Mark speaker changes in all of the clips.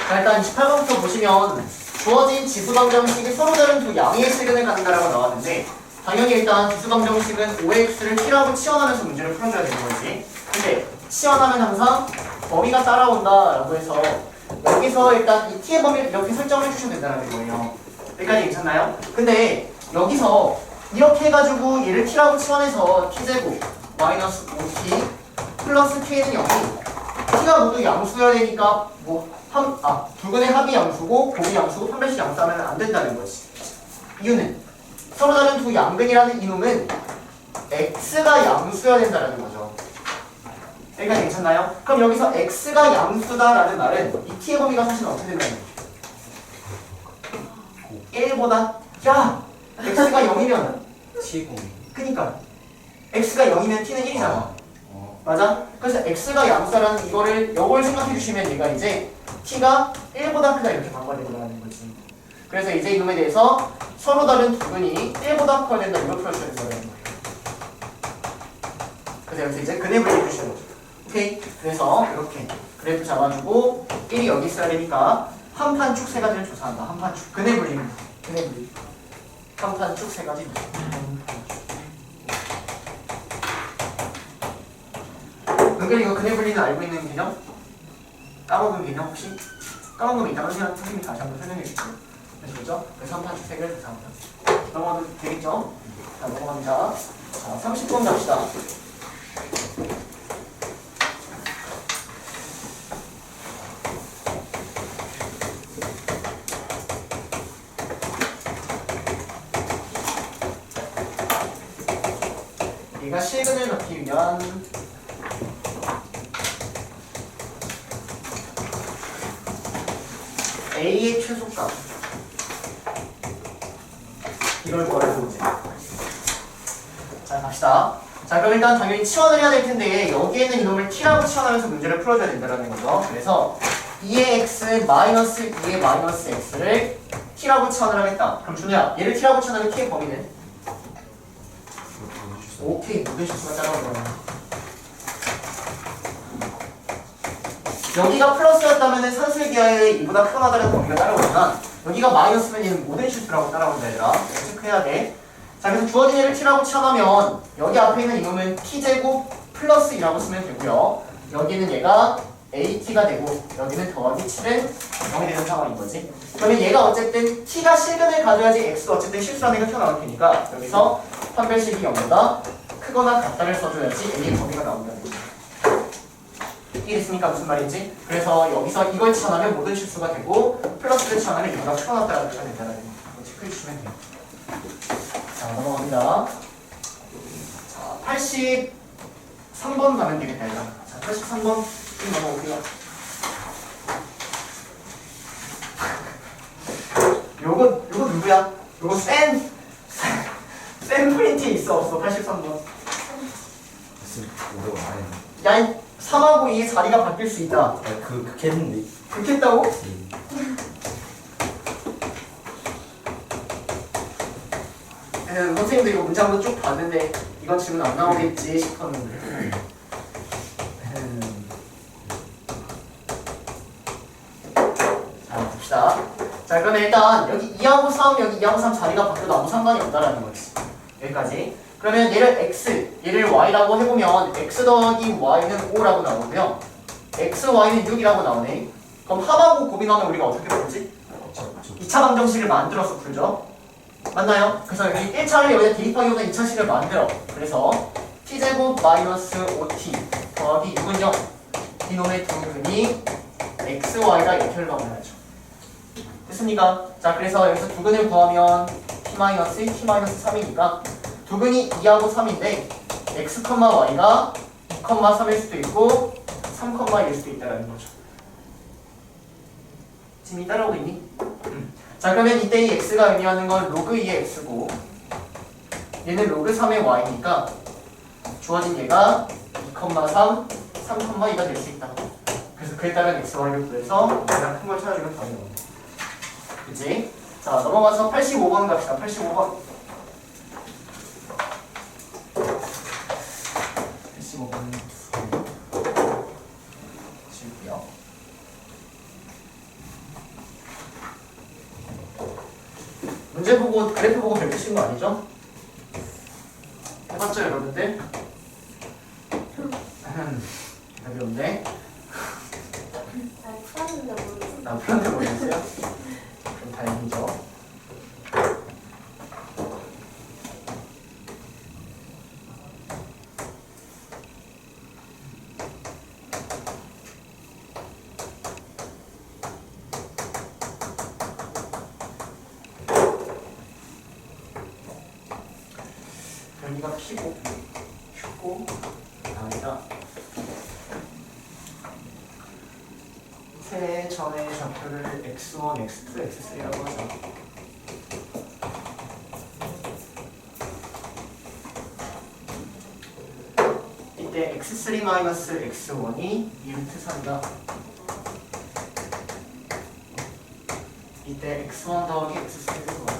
Speaker 1: 자, 일단 28번부터 보시면 주어진 지수방정식이 서로 다른 두 양의 실근을 갖는다라고 나왔는데 당연히 일단 지수방정식은 5x를 t라고 치환하면서 문제를 풀어줘야 되는 거지. 근데 치환하면 항상 범위가 따라온다라고 해서 여기서 일단 이 t의 범위를 이렇게 설정을 해주시면 된다는 거예요. 여기까지 괜찮나요? 근데 여기서 이렇게 해가지고 얘를 t라고 치환해서 t제곱 마이너스 5t 플러스 k는 0이 t가 모두 양수여야 되니까 두근의 합이 양수고 곱이 양수고 판별식 양수하면 안 된다는 거지. 이유는 서로 다른 두 양근이라는 이놈은 x가 양수여야 된다는 거죠. 여기까지 괜찮나요? 그럼 여기서 x가 양수다라는 말은 이 t의 범위가 사실 어떻게 된다는 거죠? 1보다 야! x가 0이면 그니까 x가 0이면 t는 1이잖아. 맞아? 그래서 x가 양수라는 이걸 생각해 주시면 얘가 이제 t가 1보다 크다 이렇게 바꿔야 된다는 거지. 그래서 이제 이놈에 대해서 서로 다른 두근이 1보다 커야 된다 이걸 풀어줘야 된다는 거예요. 그래서 여기서 이제 근해를 해주시는 거죠. 오케이? 그래서 이렇게 그래프 잡아주고 1이 여기 있어야 되니까 한판축 세 가지를 조사한다. 한판축 근해분리 한판축 세 가지 은근히 이거 근해분리는 알고 있는 개념? 까먹은 개념 혹시? 까먹은 거 있다면 선생님이 다시 한번 설명해 줄게요. 그죠? 그래서 한판축 세 개를 조사합니다. 넘어가도 되겠죠? 자, 넘어갑니다. 자, 30번 갑시다. 얘가 실근을 넣기 위한 A의 최소값 이걸 구하려고 자 갑시다. 자 그럼 일단 당연히 치환을 해야 될 텐데 여기에는 이놈을 t라고 치환하면서 문제를 풀어줘야 된다는 거죠. 그래서 2의 x 마이너스 2의 마이너스 x를 t라고 치환을 하겠다. 그럼 준우야 얘를 t라고 치환하면 t의 범위는? 오케이 모든 실수가 따라올 거야. 여기가 플러스였다면 산술기하에 2보다 크거나다는 범위가 따라오지만 여기가 마이너스면 얘는 모든 실수라고 따라온다 얘들아. 체크해야 돼. 자 그래서 주어진 얘를 t라고 치환하면 여기 앞에 있는 이놈은 t제곱 플러스 2라고 쓰면 되고요. 여기는 얘가 at가 되고 여기는 더하기 7은 0이 되는 상황인 거지. 그러면 얘가 어쨌든 t가 실근을 가져야지 x도 어쨌든 실수라는 게 튀어나올 테니까 여기서 판별식이 0보다 크거나 같다를 써줘야지 a의 범위가 나온다는 거죠. 이해됐습니까? 무슨 말인지? 그래서 여기서 이걸 치환하면 모든 실수가 되고 플러스를 치환하면 얘가 크거나 같다라는 거 된다는 거 체크해 주시면 돼요. 자 넘어갑니다. 자 83번 가면 되겠다 일단. 자 83번 좀 넘어올게요. 요거 누구야? 요거 센 프린트에 있어 없어? 83번. 야 3하고 2의 자리가 바뀔 수 있다.
Speaker 2: 그렇게 했는데.
Speaker 1: 그렇게 했다고? 선생님도 이거 문장도 쭉 봤는데 이건 지금 안 나오겠지 싶었는데. 자 봅시다. 자 그러면 일단 여기 2하고 3 여기 2하고 3 자리가 바뀌어도 아무 상관이 없다라는 거지. 여기까지. 그러면 얘를 x, 얘를 y라고 해보면 x 더하기 y는 5라고 나오고요. x, y는 6이라고 나오네. 그럼 합하고 곱이 나오면 우리가 어떻게 풀지? 2차 방정식을 만들어서 풀죠. 맞나요? 그래서 여기 1차를 여기다 대입하기보다 2차식을 만들어. 그래서 t제곱 마이너스 5t 더하기 6은 0. 이놈의 두근이 x, y가 이렇게 흘러가야죠. 됐습니까? 자 그래서 여기서 두근을 구하면 t-2, t-3이니까 두근이 2하고 3인데 x, y가 2, 3일 수도 있고 3, 1일 수도 있다는 거죠. 지금 따라오고 있니? 자 그러면 이때 이 x가 의미하는 건 로그 2의 x고 얘는 로그 3의 y니까 주어진 얘가 2, 3, 3,2가 될 수 있다. 그래서 그에 따른 x, y를 구해서 가장 큰 걸 찾아주면 답이 나옵니다. 그치? 자 넘어가서 85번 갑시다. 85번 85번 지울게요. 문제 보고 그래프 보고 별표신 거 아니죠? 해봤죠 여러분들? 답이 없네.
Speaker 2: 풀었는데 모르겠어.
Speaker 1: 난 풀었는데 모르겠어요? 그럼 다행이죠. 여기가 P고 Q고 아니다. 세 점의 좌표를 x1, x2, x3라고 하죠. 이때 x3-x1이 2루트 3이다. 이때 x1 더하기 x3를 구하라.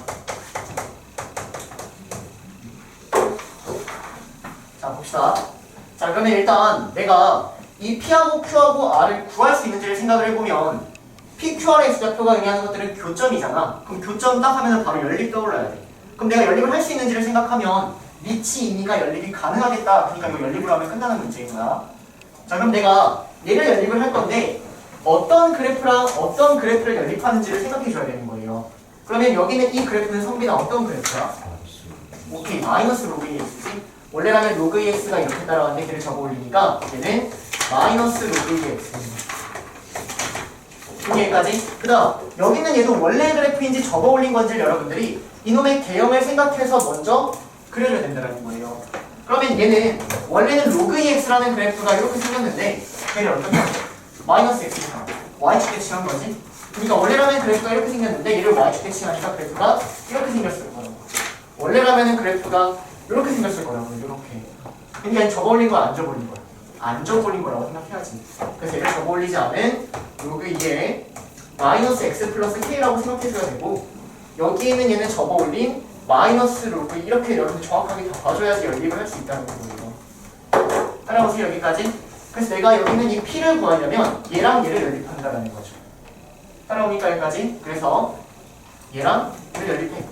Speaker 1: 자 봅시다. 자 그러면 일단 내가 이 P하고 Q하고 R을 구할 수 있는지를 생각을 해보면 P, Q, R의 X좌표가 의미하는 것들은 교점이잖아. 그럼 교점 딱 하면 바로 연립 떠올라야 돼. 그럼 내가 연립을 할 수 있는지를 생각하면 밑이 이니까 연립이 가능하겠다. 그러니까 이거 연립으로 하면 끝나는 문제인 거야. 자 그럼 내가 얘를 연립을 할 건데 어떤 그래프랑 어떤 그래프를 연립하는지를 생각해 줘야 되는 거예요. 그러면 여기는 이 그래프는 성빈아 어떤 그래프야? 오케이 마이너스 로그 EX지? 원래라면 로그 EX가 이렇게 따라가는데 걔를 접어 올리니까 얘는 마이너스 로그 EX입니다. 여기까지. 그 다음 여기는 얘도 원래 그래프인지 접어 올린 건지 여러분들이 이놈의 개형을 생각해서 먼저 그려줘야 된다는 거예요. 그러면 얘는 원래는 로그 EX라는 그래프가 이렇게 생겼는데 걔를 어떻게 하죠? 마이너스 X가 Y축 대칭한 거지? 그러니까 원래라면 그래프가 이렇게 생겼는데 얘를 Y축 대칭하니까 그래프가 이렇게 생겼을 거라고. 원래라면 그래프가 이렇게 생겼을 거라고. 이렇게. 그러니까 얘는 접어 올린 거야 안 접어 올린 거야? 안 접어 올린 거라고 생각해야지. 그래서 얘를 접어 올리지 않은 로그 2에 마이너스 x 플러스 k라고 생각해줘야 되고 여기에는 얘는 접어 올린 마이너스 로그 이렇게 여러분들 정확하게 다 봐줘야지 연립을 할 수 있다는 거예요. 따라오세요 여기까지. 그래서 내가 여기는 이 p를 구하려면 얘랑 얘를 연립한다는 거죠. 따라오니까 여기까지. 그래서 얘랑 얘를 연립해.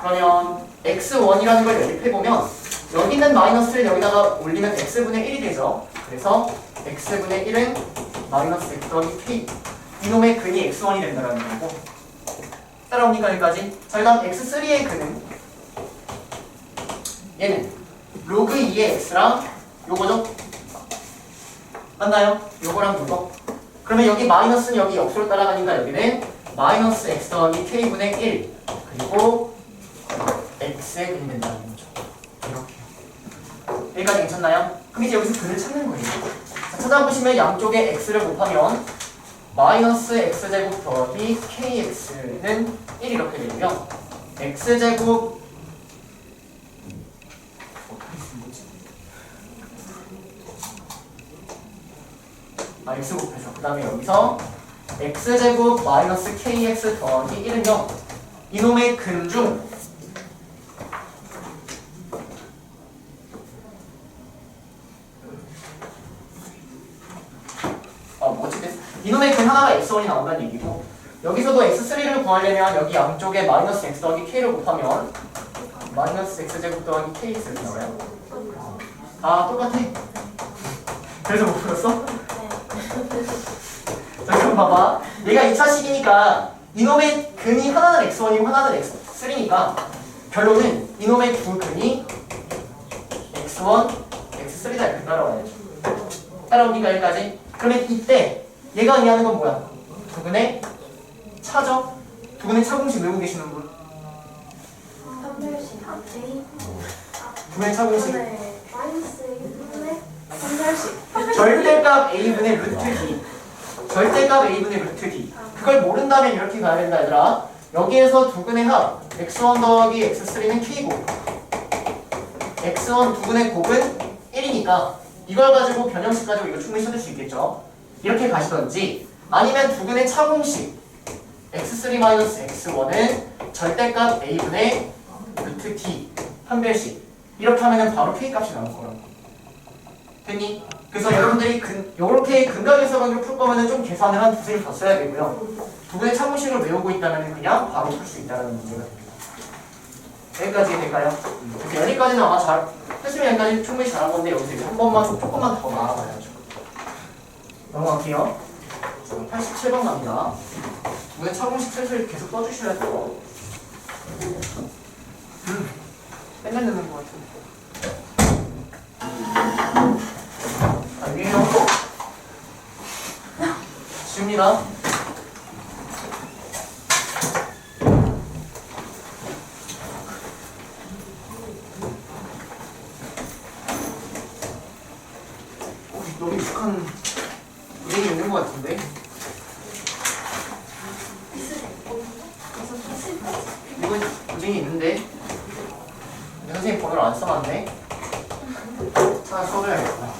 Speaker 1: 그러면 x1이라는 걸 연립해보면 여기 있는 마이너스를 여기다가 올리면 x분의 1이 되죠. 그래서 x분의 1은 마이너스 x 더하기 k 이놈의 근이 x1이 된다는 거고. 따라오니까 여기까지. 자 그 다음 x3의 근은 얘는 로그 2의 x랑 요거죠? 맞나요? 요거랑 요거. 그러면 여기 마이너스는 여기 역수로 따라가니까 여기는 마이너스 x 더하기 k분의 1 그리고 x의 근이 된다는 거죠. 이렇게요. 여기까지 괜찮나요? 그럼 이제 여기서 근을 찾는 거예요. 자, 찾아보시면 양쪽에 x를 곱하면 마이너스 x제곱 더하기 kx는 1 이렇게 되고요. x제곱 x 곱해서 그 다음에 여기서 x제곱 마이너스 kx 더하기 1은요 이놈의 근 중 이놈의 근 하나가 x1이 나온다는 얘기고 여기서도 x3를 구하려면 여기 양쪽에 마이너스 x 더하기 k를 곱하면 마이너스 x제곱 더하기 kx 이렇게 나와요. 아 똑같아. 그래서 못 풀었어? 자 그럼 봐봐. 얘가 2차식이니까 이놈의 근이 하나는 x1이고 하나는 x3니까 결론은 이놈의 두 근이 x1, x3다 이렇게 따라와야죠. 따라오니까 여기까지. 그러면 이때 얘가 의미하는 건 뭐야? 두 근의 차죠? 두 근의 차 공식 외우고 계시는 분?
Speaker 2: 판별식 앞에
Speaker 1: 두 근의 차 공식
Speaker 2: 마이너스 1분의 판별식
Speaker 1: 절대값 a분의 루트 d 절대값 a분의 루트 d 그걸 모른다면 이렇게 가야 된다 얘들아. 여기에서 두 근의 합 x1 더하기 x3는 k고 x1 두 근의 곱은 1이니까 이걸 가지고 변형식 가지고 이거 충분히 찾을 수 있겠죠. 이렇게 가시던지 아니면 두 근의 차공식 x3-x1은 절대값 a분의 루트 t 판별식 이렇게 하면은 바로 k 값이 나올 거라고. 됐니? 그래서 여러분들이 요렇게 근각에서각을 풀 거면은 좀 계산을 한 두세 개 더 써야 되고요. 두 근의 차공식을 외우고 있다면 그냥 바로 풀 수 있다는 문제가 됩니다. 여기까지 될까요? 그래서 여기까지는 아마 잘 사실 여기까지 충분히 잘한 건데 여기서 이제 한 번만 조금만 더 나아가야죠. 넘어갈게요. 87번 갑니다. 오늘 차공식 슬슬 계속 써주셔야 돼요. 맨날 넣는 것 같은데. 아니에요. 지웁니다. 너무 익숙한 그림이 있는 것 같은데? 이거 고증이 있는데? 근데 선생님 번호를 안 써놨네? 하나 써줘야겠다.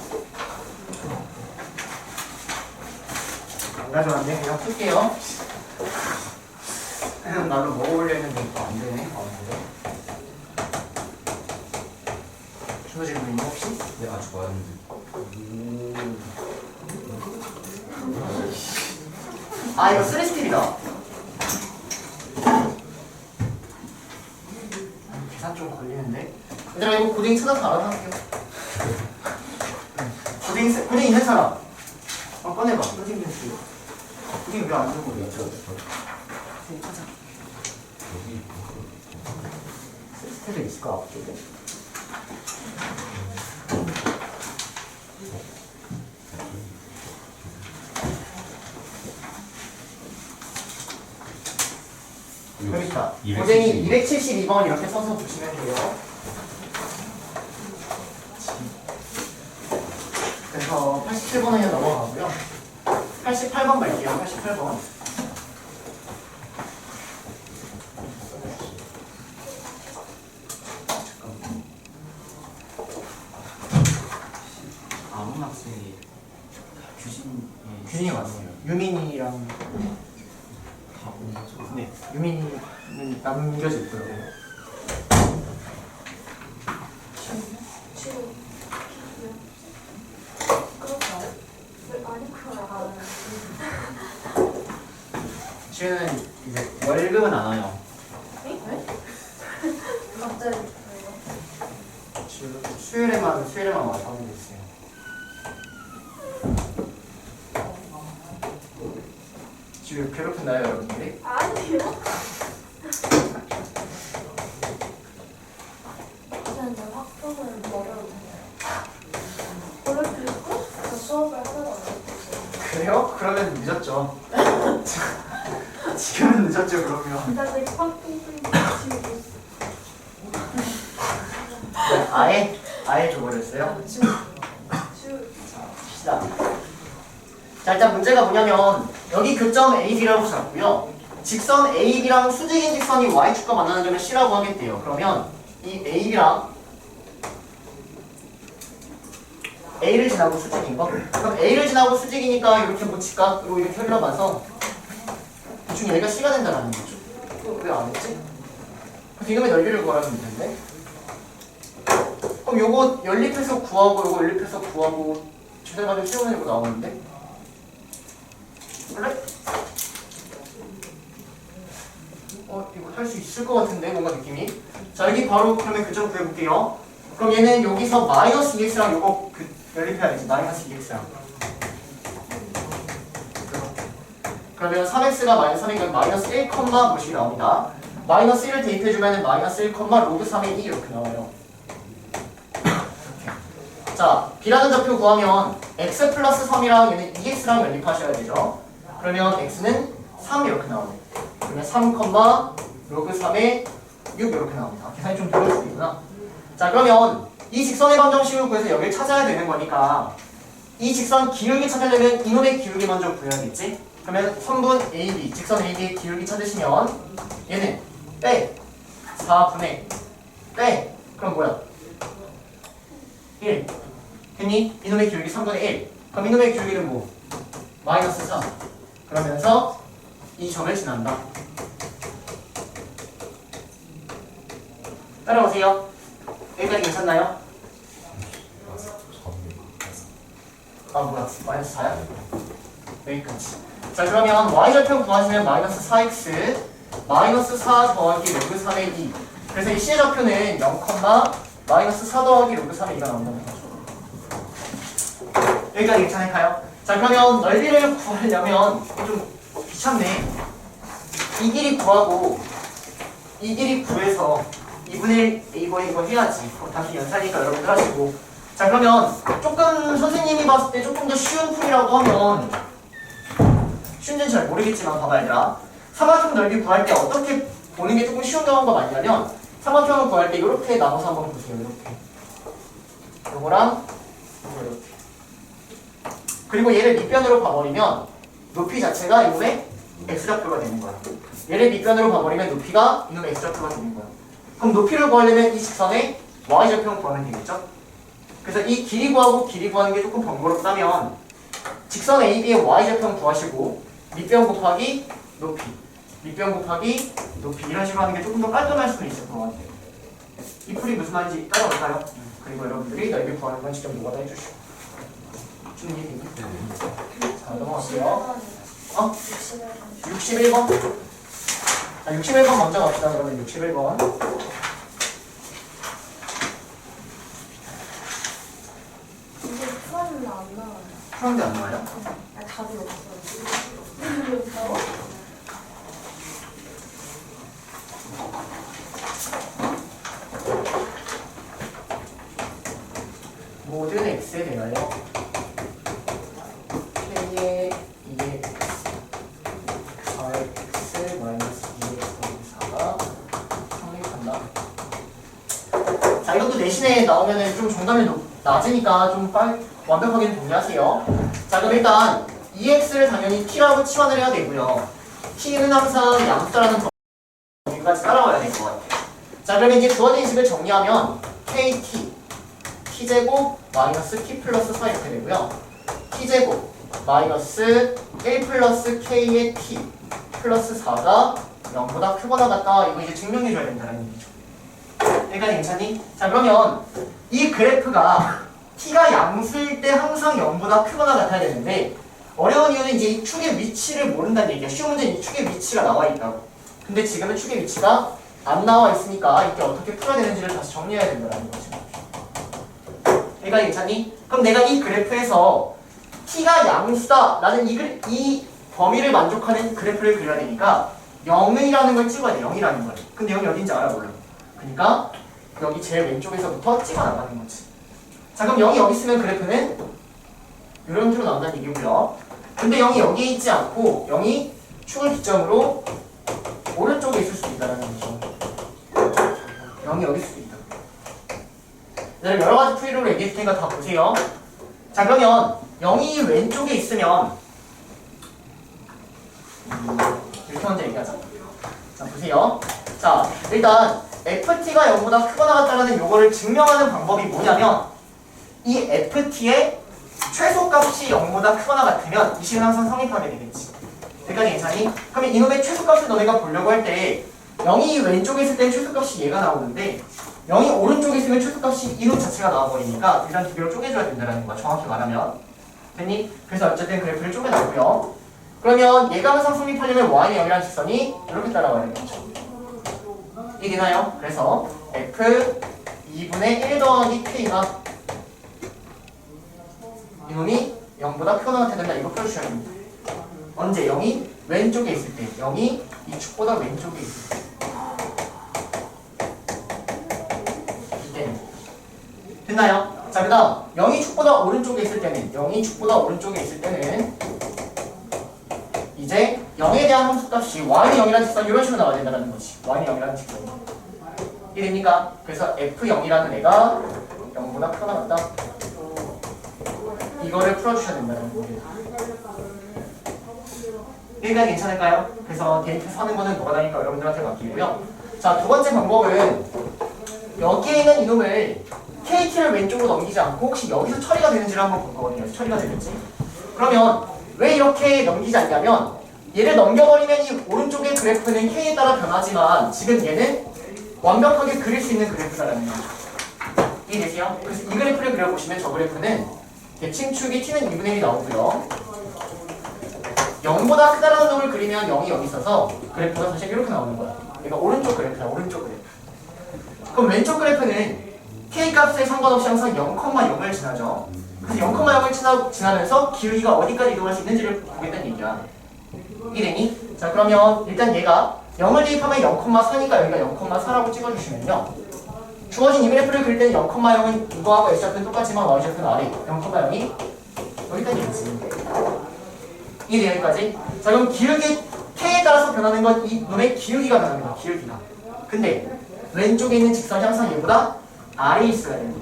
Speaker 1: 안 가져왔네? 그냥 풀게요. 나도 먹어보려 했는데 또 안 되네. 주어질 분 있나 혹시?
Speaker 3: 네, 아주 좋아하는데.
Speaker 1: 아 이거 쓰리스틸이다. 계산 좀 걸리는데. 얘들아 이거 고딩 찾아서 알아서 할게요. 고딩 있는 사람. 꺼내봐. 선생님 씨. 고딩 왜 안 주는 거야? 선생님 찾아. 쓰리스틸이 있을까 앞쪽에? 여기 있다. 고쟁이 272번 이렇게 써서 보시면 돼요. 그래서 87번은 그냥 넘어가고요. 88번 갈게요. 88번.
Speaker 3: 아무 학생이
Speaker 1: 규진이 왔어요. 유민이랑 네, 유민이는 남겨져 있더라고요. 지우는 이제 월급은 안 와요.
Speaker 2: 갑자기
Speaker 1: 지우 수요일에만 와서 하고 있어요. 지우 괴롭혔나요, 여러분들이?
Speaker 2: 아니요. 저는 학교는 멀어도 돼요. 원래 듣고 저 수업을 하나도 안 듣고
Speaker 1: 그래요? 그러면 늦었죠. 지금은 늦었죠, 그러면.
Speaker 2: 나 되게 빡빡 지우고 있어.
Speaker 1: 아예 줘버렸어요?
Speaker 2: 지우.
Speaker 1: 시작. 자, 일단 문제가 뭐냐면 여기 교점 AB라고 잡고요. 직선 AB랑 수직인 직선이 Y축과 만나는 점을 C라고 하겠대요. 그러면 이 AB랑 A를 지나고 수직인 거? 그럼 A를 지나고 수직이니까 이렇게 뭐 직각으로 이렇게 흘러가서 대충 여기가 C가 된다는 거죠. 왜 안 했지? 지금의 넓이를 구하라는 문제인데? 그럼 요거 연립해서 구하고 요거 연립해서 구하고 최대값을 채우는 거 나오는데? 그래? 이거 할 수 있을 것 같은데 뭔가 느낌이. 자 여기 바로 그러면 교점 구해볼게요. 그럼 얘는 여기서 마이너스 2x랑 요거 연립해야지. 마이너스 2x랑 그러면 3x가 마이너스 3이니까 마이너스 1, 무엇이 나옵니다. 마이너스 1을 대입해주면 마이너스 1, 로그 3의 2 이렇게 나와요. 자 b라는 좌표 구하면 x 플러스 3이랑 얘는 2x랑 연립하셔야 되죠. 그러면 x는 3 이렇게 나오네. 그러면 3, 로그 3의 6 이렇게 나옵니다. 계산이 좀 더울 수도 있구나. 자 그러면 이 직선의 방정식을 구해서 여기를 찾아야 되는 거니까 이 직선 기울기 찾으려면 이놈의 기울기 먼저 구해야겠지? 그러면 선분 AB, 직선 AB의 기울기 찾으시면 얘는 빼 4분의 빼 그럼 뭐야? 1 됐니? 이놈의 기울기 3분의 1 그럼 이놈의 기울기는 뭐? 마이너스 3 그러면서 이 점을 지난다. 따라오세요. 여기까지 괜찮나요? 아 뭐야 마이너스 4야? 여기까지. 자 그러면 y좌표 구하시면 마이너스 4x 마이너스 4 더하기 로그 3의 2 그래서 이 C의 좌표는 0, 마이너스 4 더하기 로그 3의 2가 나온다는 거죠. 여기까지 괜찮을까요? 자, 그러면 넓이를 구하려면 좀 귀찮네. 이 길이 구하고 이 길이 구해서 2분의 1 이거 해야지. 그럼 다시 연산이니까 여러분들 하시고. 자, 그러면 조금 선생님이 봤을 때 조금 더 쉬운 풀이라고 하면 쉬운지는 잘 모르겠지만 봐봐 얘들아. 삼각형 넓이 구할 때 어떻게 보는 게 조금 쉬운 경우가 많냐면 삼각형을 구할 때 이렇게 나눠서 한번 보세요. 이렇게 요거랑 요거 이렇게. 그리고 얘를 밑변으로 봐버리면 높이 자체가 이놈의 x좌표가 되는 거야. 얘를 밑변으로 봐버리면 높이가 이놈의 x좌표가 되는 거야. 그럼 높이를 구하려면 이 직선의 y좌표를 구하면 되겠죠? 그래서 이 길이 구하고 길이 구하는 게 조금 번거롭다면 직선 AB의 y좌표는 구하시고 밑변 곱하기 높이, 밑변 곱하기 높이 이런 식으로 하는 게 조금 더 깔끔할 수도 있을 것 같아요. 이 풀이 무슨 말인지 따라올까요? 그리고 여러분들이 넓이 구하는 건 직접 노가다 해주시고. 준비되니? 자, 넘어갈게요. 61번. 자, 61번 먼저 갑시다. 그러면 61번.
Speaker 2: 이게 풀었는데 안 나와요.
Speaker 1: 풀었는데 안 나와요?
Speaker 2: 아니, 답이 없어요.
Speaker 1: 모든 x에 대하여 k의 2x, rx 마이너스 2x 4가 성립한다. 자, 이것도 대신에 나오면은 좀 정답이 낮으니까 좀 빨리 완벽하게 동의하세요. 자, 그럼 일단 2x를 당연히 t라고 치환을 해야 되고요. t는 항상 양수라는 정의까지 따라와야 될 것 같아요. 자, 그러면 이제 주어진 식을 정리하면 kt t제곱 마이너스 t 플러스 4 이렇게 되고요. t제곱 마이너스 1 플러스 k의 t 플러스 4가 0보다 크거나 같다. 이거 이제 증명해줘야 된다는 얘기죠. 여기까지 괜찮니? 자, 그러면 이 그래프가 t가 양수일 때 항상 0보다 크거나 같아야 되는데 어려운 이유는 이제 이 축의 위치를 모른다는 얘기야. 쉬운 문제는 이 축의 위치가 나와 있다고. 근데 지금은 축의 위치가 안 나와 있으니까 이때 어떻게 풀어야 되는지를 다시 정리해야 된다는 거죠. 얘가 괜찮니? 그럼 내가 이 그래프에서 t가 양수다 라는 이 범위를 만족하는 그래프를 그려야 되니까 0이라는 걸 찍어야 돼. 0이라는 걸. 근데 0이 어딘지 알아 몰라. 그러니까 여기 제일 왼쪽에서부터 찍어 나가는 거지. 자, 그럼 0이 여기 있으면 그래프는 이런 식으로 나온다는 얘기고요. 근데 0이 여기에 있지 않고 0이 축을 기점으로 오른쪽에 있을 수도 있다는 거죠. 0이 여기 있을 수도 있다. 여러 가지 풀이로 얘기할 테니까 다 보세요. 자, 그러면 0이 왼쪽에 있으면 이렇게 먼저 얘기하자. 자, 보세요. 자, 일단 ft가 0보다 크거나 같다는 요거를 증명하는 방법이 뭐냐면 이 ft의 최소값이 0보다 크거나 같으면 이 식은 항상 성립하게 되겠지. 여기까지 괜찮니? 그러면 이놈의 최소값을 너네가 보려고 할 때 0이 왼쪽에 있을 때 최소값이 얘가 나오는데 0이 오른쪽에 있으면 최소값이 이놈 자체가 나와버리니까 일단 두 개로 쪼개줘야 된다는 거야. 정확히 말하면. 됐니? 그래서 어쨌든 그래프를 쪼개놨고요. 그러면 얘가 항상 성립하려면 y는 0이라는 직선이 이렇게 따라와야 되겠죠. 이게 되나요? 그래서 f 2분의 1 더하기 k가 이놈이 0보다 크거나 같아야 된다. 이거 풀어주셔야 됩니다. 언제? 0이 왼쪽에 있을 때. 0이 이 축보다 왼쪽에 있을 때. 이때는. 됐나요? 자, 그 다음 0이 축보다 오른쪽에 있을 때는 0이 축보다 오른쪽에 있을 때는 이제 0에 대한 함수값이 y는 0이라는 직선 이런 식으로 나와야 된다는 거지. y는 0이라는 직선. 이해됩니까? 그래서 f0이라는 애가 0보다 크거나 같다. 이거를 풀어주셔야 된다는 겁니다. 여기가 괜찮을까요? 그래서 데이트 사는 거는 노가다니까 여러분들한테 맡기고요. 자, 두 번째 방법은 여기에 있는 이놈을 KT를 왼쪽으로 넘기지 않고 혹시 여기서 처리가 되는지를 한번 볼 거거든요. 처리가 되는지. 그러면 왜 이렇게 넘기지 않냐면 얘를 넘겨버리면 이 오른쪽의 그래프는 K에 따라 변하지만 지금 얘는 완벽하게 그릴 수 있는 그래프다라는 거죠. 이해되세요? 그래서 이 그래프를 그려보시면 저 그래프는 대칭축이 t는 2분의 1이 나오고요. 0보다 크다라는 놈을 그리면 0이 여기 있어서 그래프가 사실 이렇게 나오는 거야. 그러니까 오른쪽 그래프야, 오른쪽 그래프. 그럼 왼쪽 그래프는 k 값에 상관없이 항상 0,0을 지나죠. 그래서 0,0을 지나면서 기울기가 어디까지 이동할 수 있는지를 보겠다는 얘기야. 이해되니? 자, 그러면 일단 얘가 0을 대입하면 0,4니까 여기가 0,4라고 찍어주시면요. 주어진 이 그래프를 그릴 때는 0,0은 이거하고 x좌표는 똑같지만 y좌표는 아래 0,0이 여기까지 있지. 이해 여기까지? 자, 그럼 기울기 k에 따라서 변하는 건 이 놈의 기울기가 변합니다. 기울기가. 근데 왼쪽에 있는 직선이 항상 얘보다 아래에 있어야 돼요.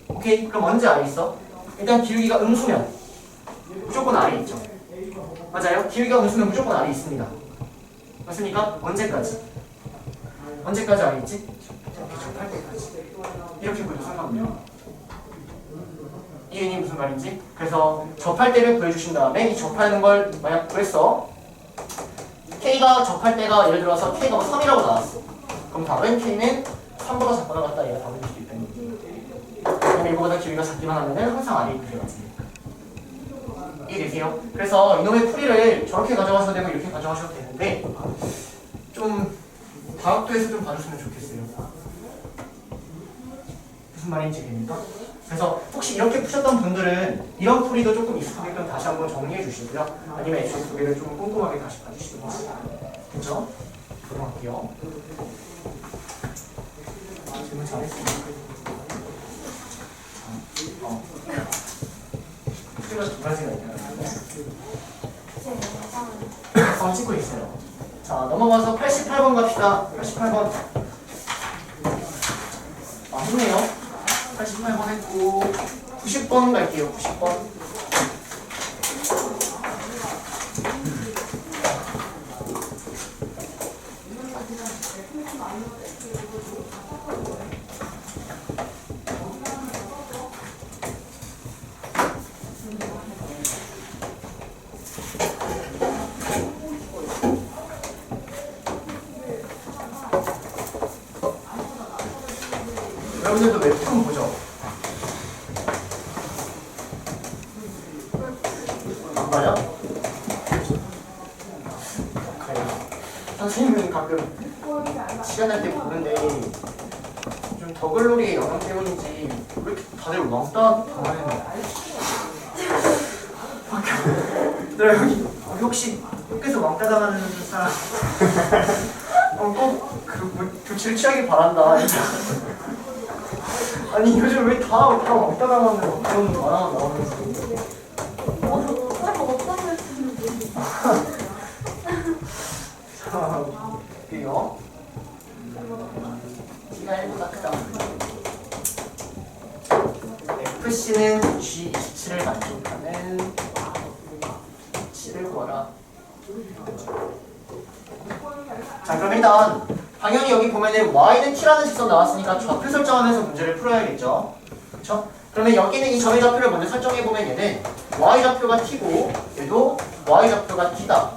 Speaker 1: 오케이? 그럼 언제 아래에 있어? 일단 기울기가 음수면 무조건 아래에 있죠. 맞아요? 기울기가 음수면 무조건 아래에 있습니다. 맞습니까? 언제까지? 언제까지 아래에 있지? 이렇게 접할 때까지. 이렇게 보여도 상관없네요. 이해니 무슨 말인지? 그래서 접할 때를 구해주신 다음에 이 접하는 걸 만약 구했어. K가 접할 때가 예를 들어서 K가 3이라고 나왔어. 그럼 답은 K는 3보다 작거나 같다. 얘가 답을 줄 수 있다는 얘기. 그럼 이거보다 기울기가 작기만 하면은 항상 아래에 있게 되겠습니다. 이해되세요? 그래서 이놈의 풀이를 저렇게 가져가셔도 되고 이렇게 가져가셔도 되는데 좀 다각도에서 좀 봐줬으면 좋겠어요. 무슨 말인지 됩니까? 그래서 혹시 이렇게 푸셨던 분들은 이런 풀이도 조금 익숙하게끔 다시 한번 정리해 주시고요. 아니면 애초에 두 개를 좀 꼼꼼하게 다시 봐주시든지. 그렇죠? 들어갈게요. 질문 잘했습니다. 풀이가 두 가지가 있나요? 찍고 있어요. 자, 넘어가서 88번 갑시다. 88번. 했네요. 88번 했고 90번 갈게요. 90번. 여러분들도 웹툰 보죠? 안 봐요? 그래요. 선생님은 가끔 시간 날 때 보는데 좀 더글로리의 영향 때문인지 왜 이렇게 다들 왕따 당하는 여기 혹시 밖에서 왕따 당하는 사람 꼭그 조치를 취하길 바란다. 아니 요즘 왜 다 왕따 당하는 그런 만화가 나오는지. 자, 볼게요. G가 1보다 크다. FC는 G27을 만족하는 C를 구하라. 자, 그럼 일단 당연히 여기 보면은 y는 t라는 직선 나왔으니까 좌표 설정하면서 문제를 풀어야겠죠. 그렇죠? 그러면 여기는 이 점의 좌표를 먼저 설정해 보면 얘는 y 좌표가 t고 얘도 y 좌표가 t다.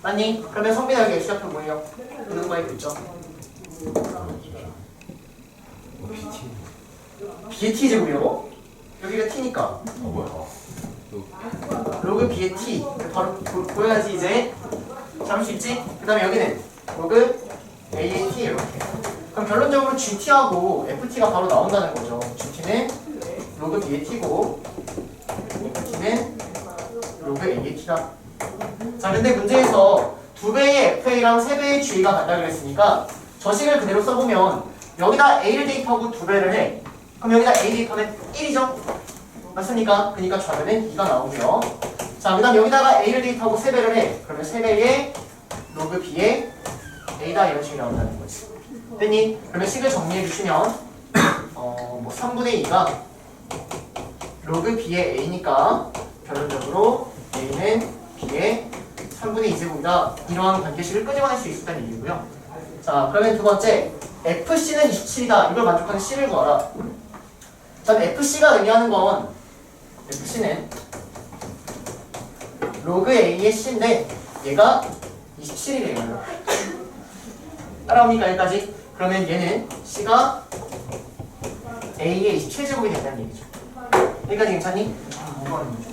Speaker 1: 맞니? 그러면 성빈아 여기 x 좌표 뭐예요? 있는 거에 있죠. b의 t 제곱이요? 여기가 t니까.
Speaker 3: 뭐야?
Speaker 1: 로그 b의 t 바로 보여야지 이제 잡을 수 있지? 그 다음에 여기는 로그 a의 t 이렇게. 그럼 결론적으로 gt하고 ft가 바로 나온다는 거죠. gt는 로그 b의 t고 ft는 로그 a의 t다. 자, 근데 문제에서 2배의 fa랑 3배의 g가 간다 그랬으니까 저 식을 그대로 써보면 여기다 a를 대입하고 2배를 해. 그럼 여기다 a 대입하면 1이죠? 맞습니까? 그러니까 좌변은 2가 나오고요. 자, 그 다음 여기다가 a를 대입하고 3배를 해. 그러면 3배의 로그 b의 a다 이런 식이 나온다는 거지. 됐니? 그러면 식을 정리해 주시면 뭐 3분의 2가 로그 b의 a니까 결론적으로 a는 b의 3분의 2제곱이다. 이러한 관계식을 끄집어낼 수 있었다는 얘기고요. 자, 그러면 두 번째 fc는 27이다. 이걸 만족하는 c를 구하라. 자, fc가 의미하는 건 fc는 로그 a의 c인데 얘가 27이래요. 따라옵니까 여기까지? 그러면 얘는 c가 a의 27제곱이 된다는 얘기죠. 여기까지 괜찮니? 뭐 하는 거죠?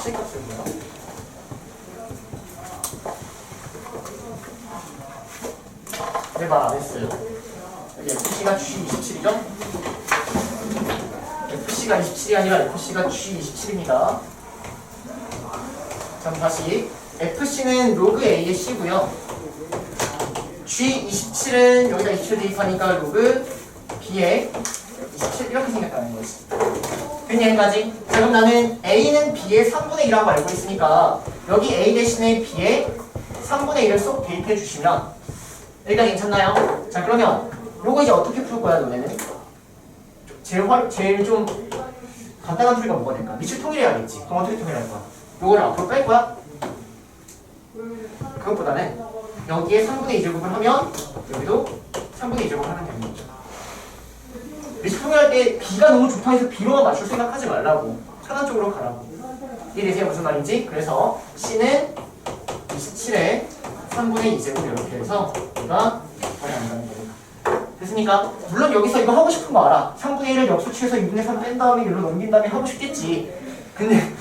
Speaker 1: c 값을 뭐야? 내 말 안 했어요. 여기 FC가 G27이죠? FC가 27이 아니라 FC가 G27입니다. 그럼 다시 FC는 로그 A의 C고요. G27은 여기다 27 대입하니까 로그 B의 27 이렇게 생겼다는 거지. 됐냐 여기까지? 자, 그럼 나는 A는 B의 3분의 1이라고 알고 있으니까 여기 A 대신에 B의 3분의 1을 쏙 대입해 주시면 여기까지 괜찮나요? 자 그러면 요거 이제 어떻게 풀 거야 너네는? 제일 좀 간단한 풀이가 뭐가 될까? 밑줄 통일해야겠지. 그럼 어떻게 통일할 거야? 요거를 앞으로 뺄 거야? 그것보다는 여기에 3분의 2제곱을 하면 여기도 3분의 2제곱을 하면 되는 거죠. 밑줄 통일할 때 B가 너무 좋다 해서 B로만 맞출 생각하지 말라고. 편한 쪽으로 가라고. 이해되세요? 무슨 말인지? 그래서 C는 27에 3분의 2제곱 이렇게 해서 얘가 거리 안 가는 거니까. 됐습니까? 물론 여기서 이거 하고 싶은 거 알아. 3분의 1을 역수치해서 2분의 3 뺀 다음에 여기로 넘긴 다음에 하고 싶겠지. 근데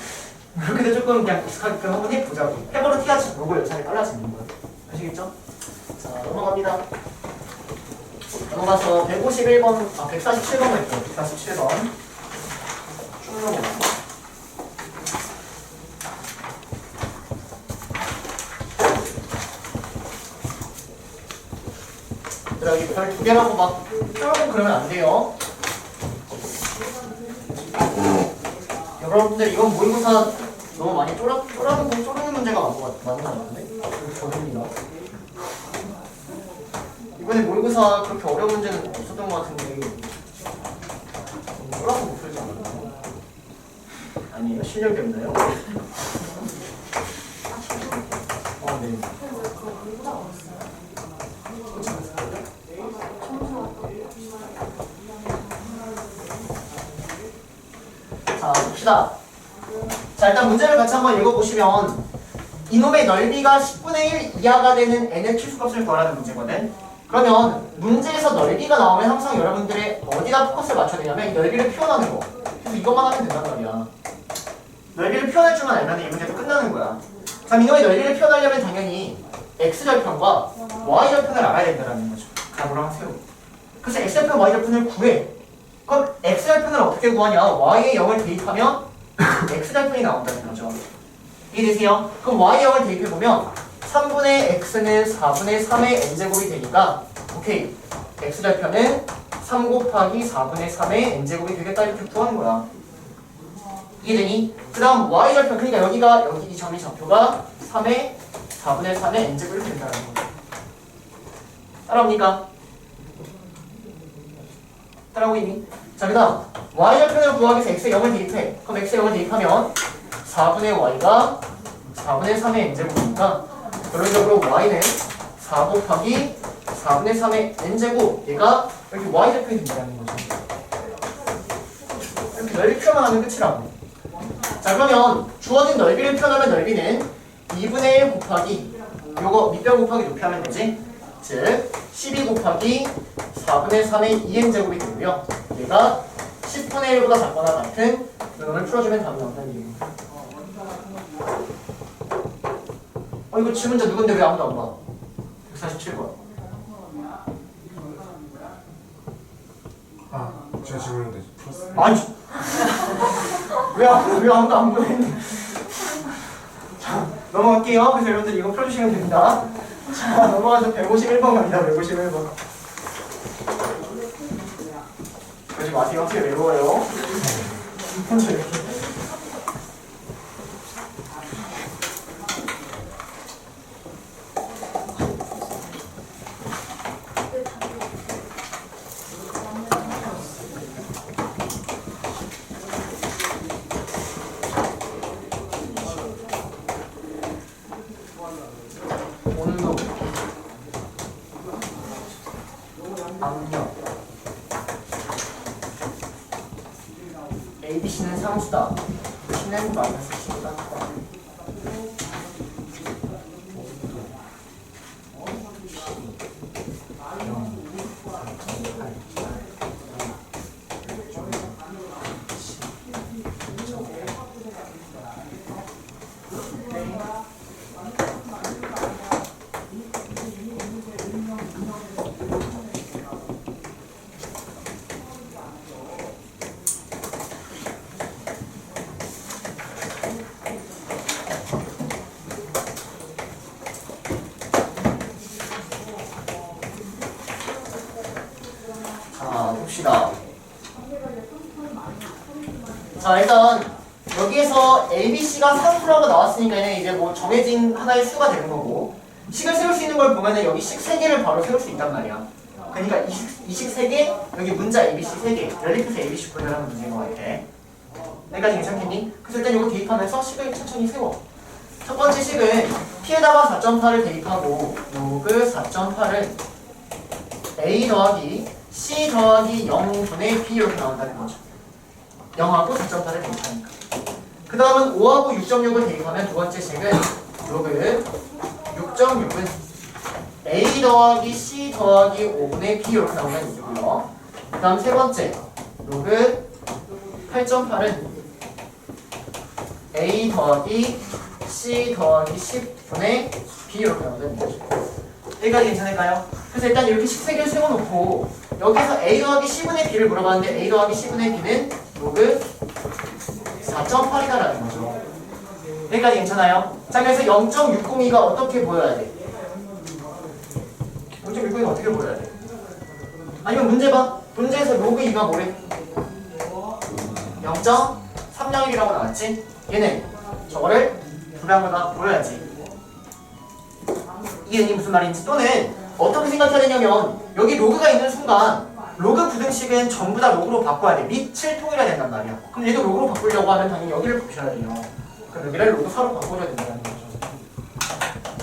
Speaker 1: 그렇게도 조금 그냥 익숙하게끔 한번 해보자고. 해버릇 해야지 로고 열차이 빨라지는 거야. 아시겠죠? 자 넘어갑니다. 넘어가서 151번, 147번 할게요. 147번. 쭉 넘어가. 여기 별 2개라고 막 쫄고 그러면 안 돼요. 여러분들 이건 모의고사 너무 많이 쪼르는 문제가 많은 것 같은데? 저입니다. 이번에 모의고사 그렇게 어려운 문제는 없었던 것 같은데 쪼라고 못 풀지 않았나요? 아니에요? 실력이 없나요? 네. 자, 봅시다. 자, 일단 문제를 같이 한번 읽어보시면 이놈의 넓이가 10분의 1 이하가 되는 n의 필수값을 구하라는 문제거든. 그러면 문제에서 넓이가 나오면 항상 여러분들의 어디다 포커스를 맞춰야 되냐면 이 넓이를 표현하는 거. 그래서 이것만 하면 된단 말이야. 넓이를 표현할 줄만 알면 이 문제도 끝나는 거야. 자, 이놈의 넓이를 표현하려면 당연히 x절편과 y절편을 알아야 된다는 거죠. 각오랑 세우고. 그래서 x절편, y절편을 구해. 그럼 x절편을 어떻게 구하냐? y에 0을 대입하면 x절편이 나온다는 거죠. 이해되세요? 그럼 y에 0을 대입해보면 3분의 x는 4분의 3의 n제곱이 되니까 오케이. x절편은 3 곱하기 4분의 3의 n제곱이 되겠다 이렇게 구하는 거야. 이해되니? 그 다음 y절편, 그러니까 여기 이 점이 좌표가 3의 4분의 3의 n제곱이 된다는 거죠. 따라옵니까? 따라오니? 자, 그 다음 y절편을 구하기 위해서 x에 0을 대입해. 그럼 x에 0을 대입하면 4분의 y가 4분의 3의 n제곱이니까 결론적으로 y는 4 곱하기 4분의 3의 n제곱, 얘가 이렇게 y절편이 된다는 거죠. 이렇게 넓이 표현만 하면 끝이라고. 자, 그러면 주어진 넓이를 표현하면 넓이는 2분의 1 곱하기 요거 밑변 곱하기 높이 하면 되지. 즉 12 곱하기 4분의 3의 2n제곱이 되고요. 얘가 10분의 1보다 작거나 같은 이놈을 풀어주면 답이 나온다는 얘기입니다. 이거 질문자 누군데 왜 아무도 안 봐? 147번.
Speaker 4: 제가 질문인데 풀었어요.
Speaker 1: 아니 왜 아무도 안 보냈니? 자, 넘어갈게요. 그래서 여러분들 이거 풀어주시면 됩니다. 자, 넘어가서 151번 갑니다. 151번. 그러지 마세요. 확실히 외로워요. 혼자 이렇게. 온도, 압력, ABC는 상수다. C는 마이너스 C보다 크다. 자, 일단 여기에서 ABC가 상수라고 나왔으니까 이제 뭐 정해진 하나의 수가 되는 거고, 식을 세울 수 있는 걸 보면은 여기 식 3개를 바로 세울 수 있단 말이야. 그러니까 이 식 3개, 여기 문자 ABC 3개, 연립해서 ABC 구해라는 문제인 것 같아. 여기까지 괜찮겠니? 그래서 일단 이거 대입하면서 식을 천천히 세워. 첫 번째 식은 P에다가 4.8을 대입하고 로그 4.8은 A 더하기 C 더하기 0분의 B 이렇게 나온다는 거죠. 0하고 4.8을 대입하니까. 그 다음은 5하고 6.6을 대입하면 두 번째 식은 로그 6.6은 A 더하기 C 더하기 5분의 B 이렇게 나온다는 얘기고요. 그 다음 세 번째 로그 8.8은 A 더하기 C 더하기 10분의 B 이렇게 나온다는 거죠. 여기까지 괜찮을까요? 그래서 일단 이렇게 식 3개를 세워놓고 여기서 A 더하기 C분의 B를 물어봤는데 A 더하기 C분의 B는 로그 4.8이다라는 거죠. 여기까지 괜찮아요? 자, 그래서 0.602가 어떻게 보여야 돼? 0.602가 어떻게 보여야 돼? 아니면 문제 봐. 문제에서 로그 2가 뭐래? 0.301이라고 나왔지? 얘는 저거를 두 배합보다 보여야지. 이게 무슨 말인지, 또는 어떻게 생각해야 되냐면 여기 로그가 있는 순간 로그 부등식은 전부 다 로그로 바꿔야 돼. 밑을 통일해야 된단 말이야. 그럼 얘도 로그로 바꾸려고 하면 당연히 여기를 바꾸셔야 돼요. 그럼 여기를 로그 4로 바꿔줘야 된다는 거죠.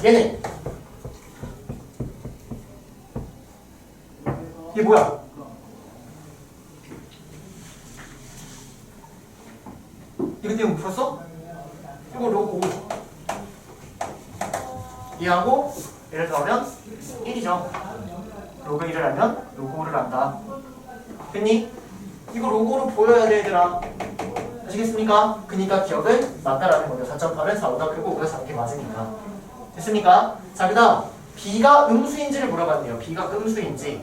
Speaker 1: 얘는 이게 뭐야? 이거 때문에 못 풀었어? 이거 로그 5. 얘하고 얘를 더하면 1이죠. 로그 1을 알면 로그 5를 안다. 됐니? 이거 로그로 보여야 돼, 얘들아. 아시겠습니까? 그니까 기억은 맞다라는 거죠. 4.8은 4보다 크고 5가 4게 맞으니까. 됐습니까? 자, 그 다음 B가 음수인지를 물어봤네요. B가 음수인지.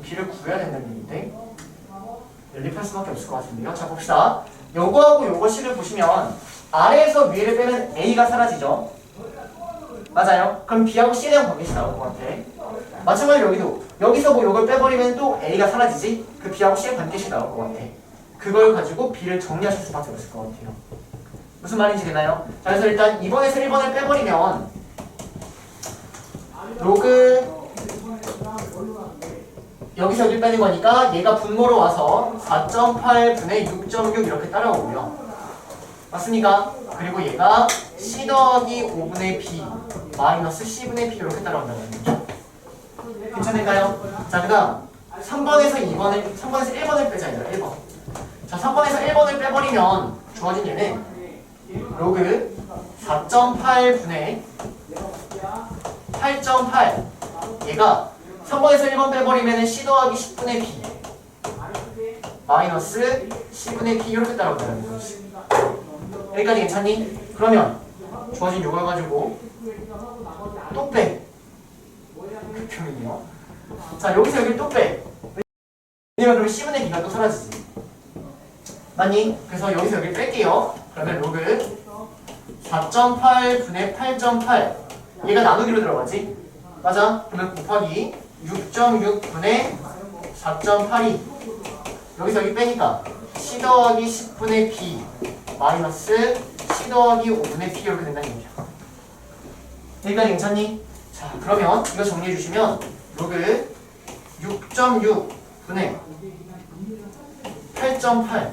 Speaker 1: B를 구해야 된다는 얘기인데 연립할 수밖에 없을 것 같은데요. 자, 봅시다. 요거하고 요거 식을 보시면 아래에서 위를 빼면 A가 사라지죠. 맞아요? 그럼 B하고 C에 대한 관계식 나올 것 같아. 마찬가지로 여기도 여기서 뭐 요걸 빼버리면 또 A가 사라지지? 그 B하고 C의 관계식 나올 것 같아. 그걸 가지고 B를 정리하실 수밖에 없을 것 같아요. 무슨 말인지 되나요? 자, 그래서 일단 2번에서 1번을 빼버리면 로그 여기서 여기 빼는 거니까 얘가 분모로 와서 4.8분의 6.6 이렇게 따라오고요. 맞습니까? 그리고 얘가 C 더하기 5분의 B 마이너스 C분의 B 이렇게 따라온다는 거죠. 괜찮을까요? 자, 그 다음 3번에서 1번을 빼자. 얘들아, 1번. 자, 3번에서 1번을 빼버리면 주어진 얘는 로그 4.8분의 8.8 얘가 3번에서 1번 빼버리면 C 더하기 10분의 B 마이너스 C분의 B 이렇게 따라온다는 거지. 여기까지 괜찮니? 그러면 주어진 요걸 가지고 또 빼. 극혐이네요. 자, 여기서 여기를 또 빼. 왜냐면 그러면 C분의 B가 또 사라지지. 맞니? 그래서 여기서 여기를 뺄게요. 그러면 로그 4.8분의 8.8 얘가 나누기로 들어가지? 맞아? 그러면 곱하기 6.6분의 4.82 여기서 여기 빼니까 C 더하기 10분의 B 마이너스 C 더하기 5분의 P 이렇게 된다는 얘기야. 여기까지 괜찮니? 자, 그러면 이거 정리해 주시면 로그 6.6분의 8.8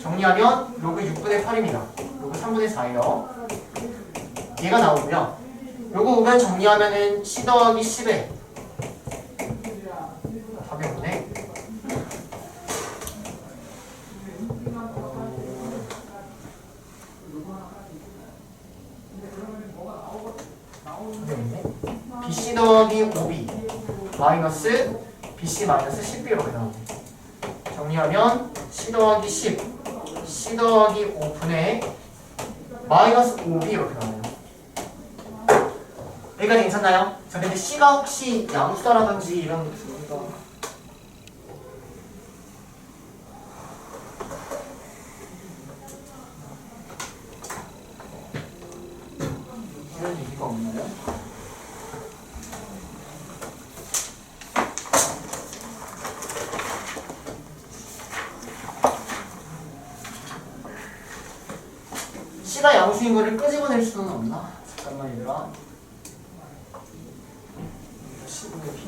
Speaker 1: 정리하면 로그 6분의 8입니다. 로그 3분의 4예요. 얘가 나오고요. 요거 오면 정리하면은 C 더하기 10에 답이 없네. BC 더하기 5B 마이너스 BC 마이너스 10B 이렇게 나오네. 정리하면 C 더하기 10 C 더하기 5분의 마이너스 5B 이렇게 나와요. 여기까지 괜찮나요? 자, 근데 C가 혹시 양수다라든지 이런 이거를 끄집어낼 수는 없나? 잠깐만 얘들아. 10분의 B.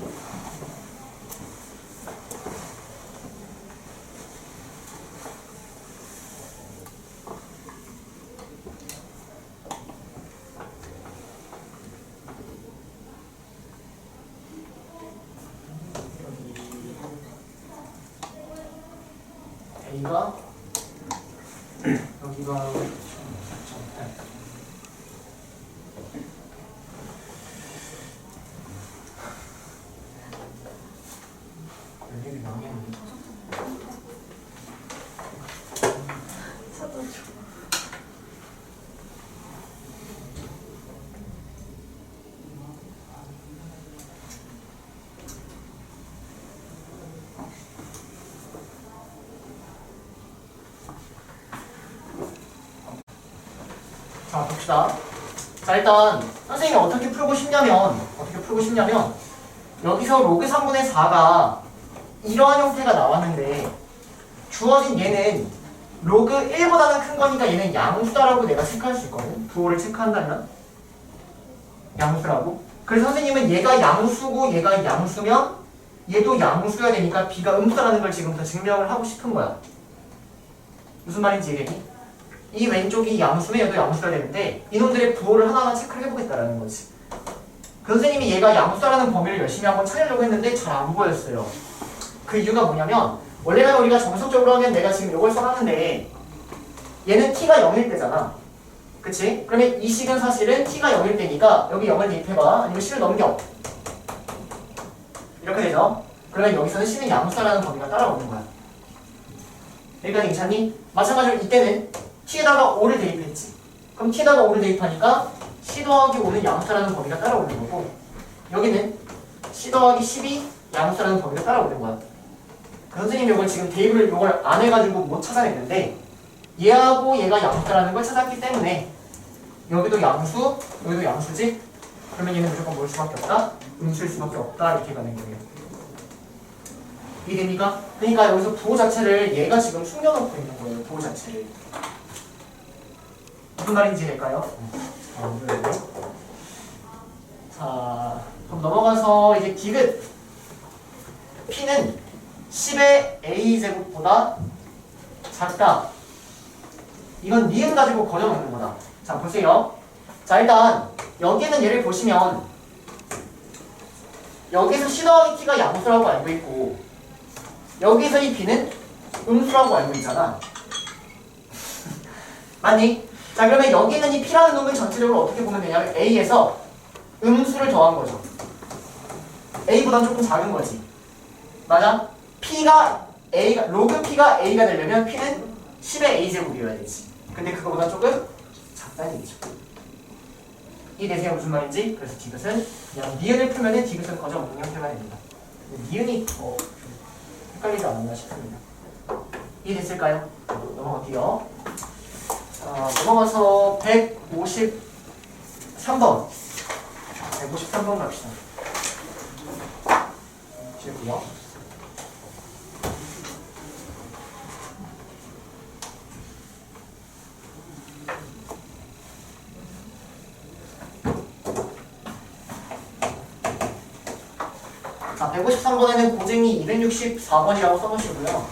Speaker 1: A가 여기가 여기를 망했는데
Speaker 2: 찾아줘.
Speaker 1: 자 봅시다. 자 일단 선생님이 어떻게 풀고 싶냐면 여기서 로그 3분의 4가 이러한 형태가 나왔는데 주어진 얘는 로그 1보다는 큰 거니까 얘는 양수다라고 내가 체크할 수 있거든. 부호를 체크한다면 양수라고. 그래서 선생님은 얘가 양수고 얘가 양수면 얘도 양수여야 되니까 B가 음수라는 걸 지금부터 증명을 하고 싶은 거야. 무슨 말인지 이해되니? 이 왼쪽이 양수면 얘도 양수여야 되는데 이놈들의 부호를 하나하나 체크를 해보겠다라는 거지. 그 선생님이 얘가 양수라는 범위를 열심히 한번 찾으려고 했는데 잘 안 보였어요. 그 이유가 뭐냐면 원래는 우리가 정석적으로 하면 내가 지금 이걸 써놨는데 얘는 t가 0일 때잖아. 그치? 그러면 이 식은 사실은 t가 0일 때니까 여기 0을 대입해봐. 아니면 c를 넘겨. 이렇게 되죠? 그러면 여기서는 c는 양수라는 범위가 따라오는 거야. 여기까지 괜찮니? 마찬가지로 이때는 t에다가 5를 대입했지. 그럼 t에다가 5를 대입하니까 c 더하기 5는 양수라는 범위가 따라오는 거고 여기는 c 더하기 10이 양수라는 범위가 따라오는 거야. 그 선생님이 이걸 지금 대입을 이걸 안 해가지고 못 찾아냈는데 얘하고 얘가 양수라는 걸 찾았기 때문에 여기도 양수, 여기도 양수지? 그러면 얘는 무조건 뭘 수밖에 없다? 음수일 수밖에 없다 이렇게 가는 거예요. 이해됩니까? 그러니까 여기서 부호 자체를 얘가 지금 숨겨놓고 있는 거예요. 부호 자체를. 무슨 말인지 될까요? 자, 그럼 넘어가서 이제 디귿. P는 10의 A제곱보다 작다. 이건 니은 가지고 거저먹는 거다. 자, 보세요. 자, 일단 여기는 얘를 보시면 여기서 C 더하기 T가 양수라고 알고 있고 여기서 이 B는 음수라고 알고 있잖아. 맞니? 자, 그러면 여기 있는 이 P라는 놈은 전체적으로 어떻게 보면 되냐면 A에서 음수를 더한 거죠. A보단 조금 작은 거지. 맞아? 로그 P가 A가 되려면 P는 10의 A제곱이어야 되지. 근데 그거보다 조금 작다는 얘기죠. 이해되세요? 무슨 말인지? 그래서 디귿은 그냥 니은을 풀면은 디귿은 거저 없는 형태가 됩니다. 니은이 더 헷갈리지 않았나 싶습니다. 이해됐을까요? 넘어갈게요. 자, 넘어가서 153번. 153번 갑시다. 보시고요. 자, 153번에는 고쟁이 264번이라고 써놓으시고요.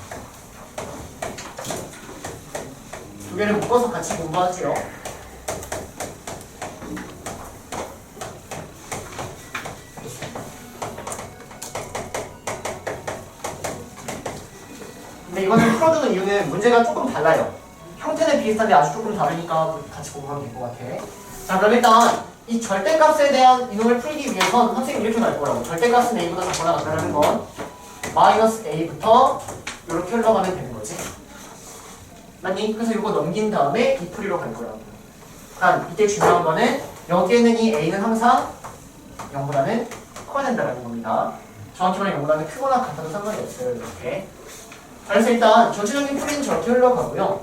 Speaker 1: 두 개를 묶어서 같이 공부하세요. 근데 이거는 풀어주는 이유는 문제가 조금 달라요. 형태는 비슷한데 아주 조금 다르니까 같이 공부하면 될 것 같아. 자, 그럼 일단 이 절대값에 대한 이놈을 풀기 위해선 선생님 이렇게 말 거라고. 절대값은 A보다 작거나 같다는 건 마이너스 A부터 이렇게 흘러가면 되는 거지. 맞니? 그래서 이거 넘긴 다음에 이 풀이로 갈 거라고. 단 이때 중요한 거는 여기에는 이 A는 항상 0보다는 커야 된다는 겁니다. 정확히 말하면 0보다는 크거나 같아도 상관이 없어요. 이렇게. 그래서 일단 전체적인 풀이는 저렇게 흘러가고요.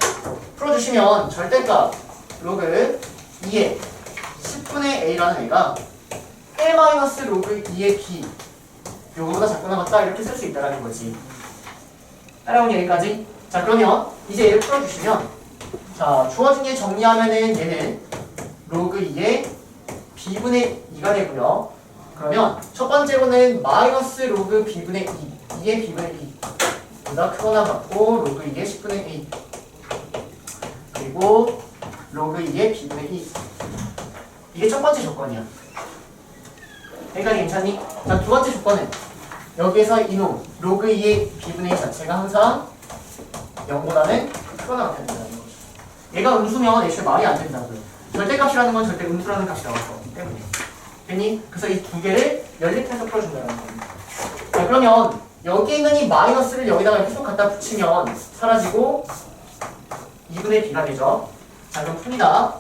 Speaker 1: 풀어주시면 절대값 로그 2의 10분의 A라는 애가 1-로그 2의 B 요거보다 작거나 같다 이렇게 쓸 수 있다는 거지. 따라오니 여기까지? 자, 그러면 이제 얘를 풀어주시면 자, 주어진 게 정리하면은 얘는 로그 2의 b분의 2가 되고요. 그러면 첫 번째로는 마이너스 로그 b분의 2, 2의 b분의 2 보다 크거나 같고 로그 2의 10분의 1 그리고 로그 2의 b분의 2 이게 첫 번째 조건이야. 여기까지 괜찮니? 자, 두 번째 조건은 여기에서 이놈 로그 2의 b분의 2 자체가 항상 0보다는 크거나 같아야 된다는 거죠. 얘가 음수면 애초에 말이 안 된다고요. 절대값이라는 건 절대 음수라는 값이 나왔기 때문에. 됐니? 그래서 이 두 개를 연립해서 풀어준다는 겁니다. 자, 그러면 여기 있는 이 마이너스를 여기다가 계속 갖다 붙이면 사라지고 2분의 b가 되죠. 자, 그럼 풉니다.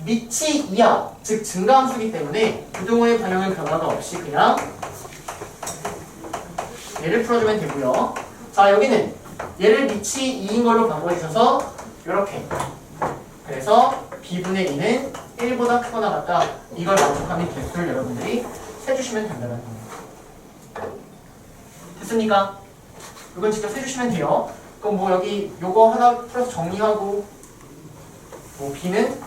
Speaker 1: 밑이 2야, 즉 증가함수이기 때문에 부등호의 방향을 변화가 없이 그냥 얘를 풀어주면 되고요. 자, 여기는 얘를 밑이 2인 걸로 바꿔주셔서 이렇게. 그래서 b분의 2는 1보다 크거나 같다. 이걸 만족하는 개수를 여러분들이 세주시면 된다는 겁니다. 됐습니까? 이건 직접 세주시면 돼요. 그럼 뭐 여기 요거 하나 풀어서 정리하고 뭐 b는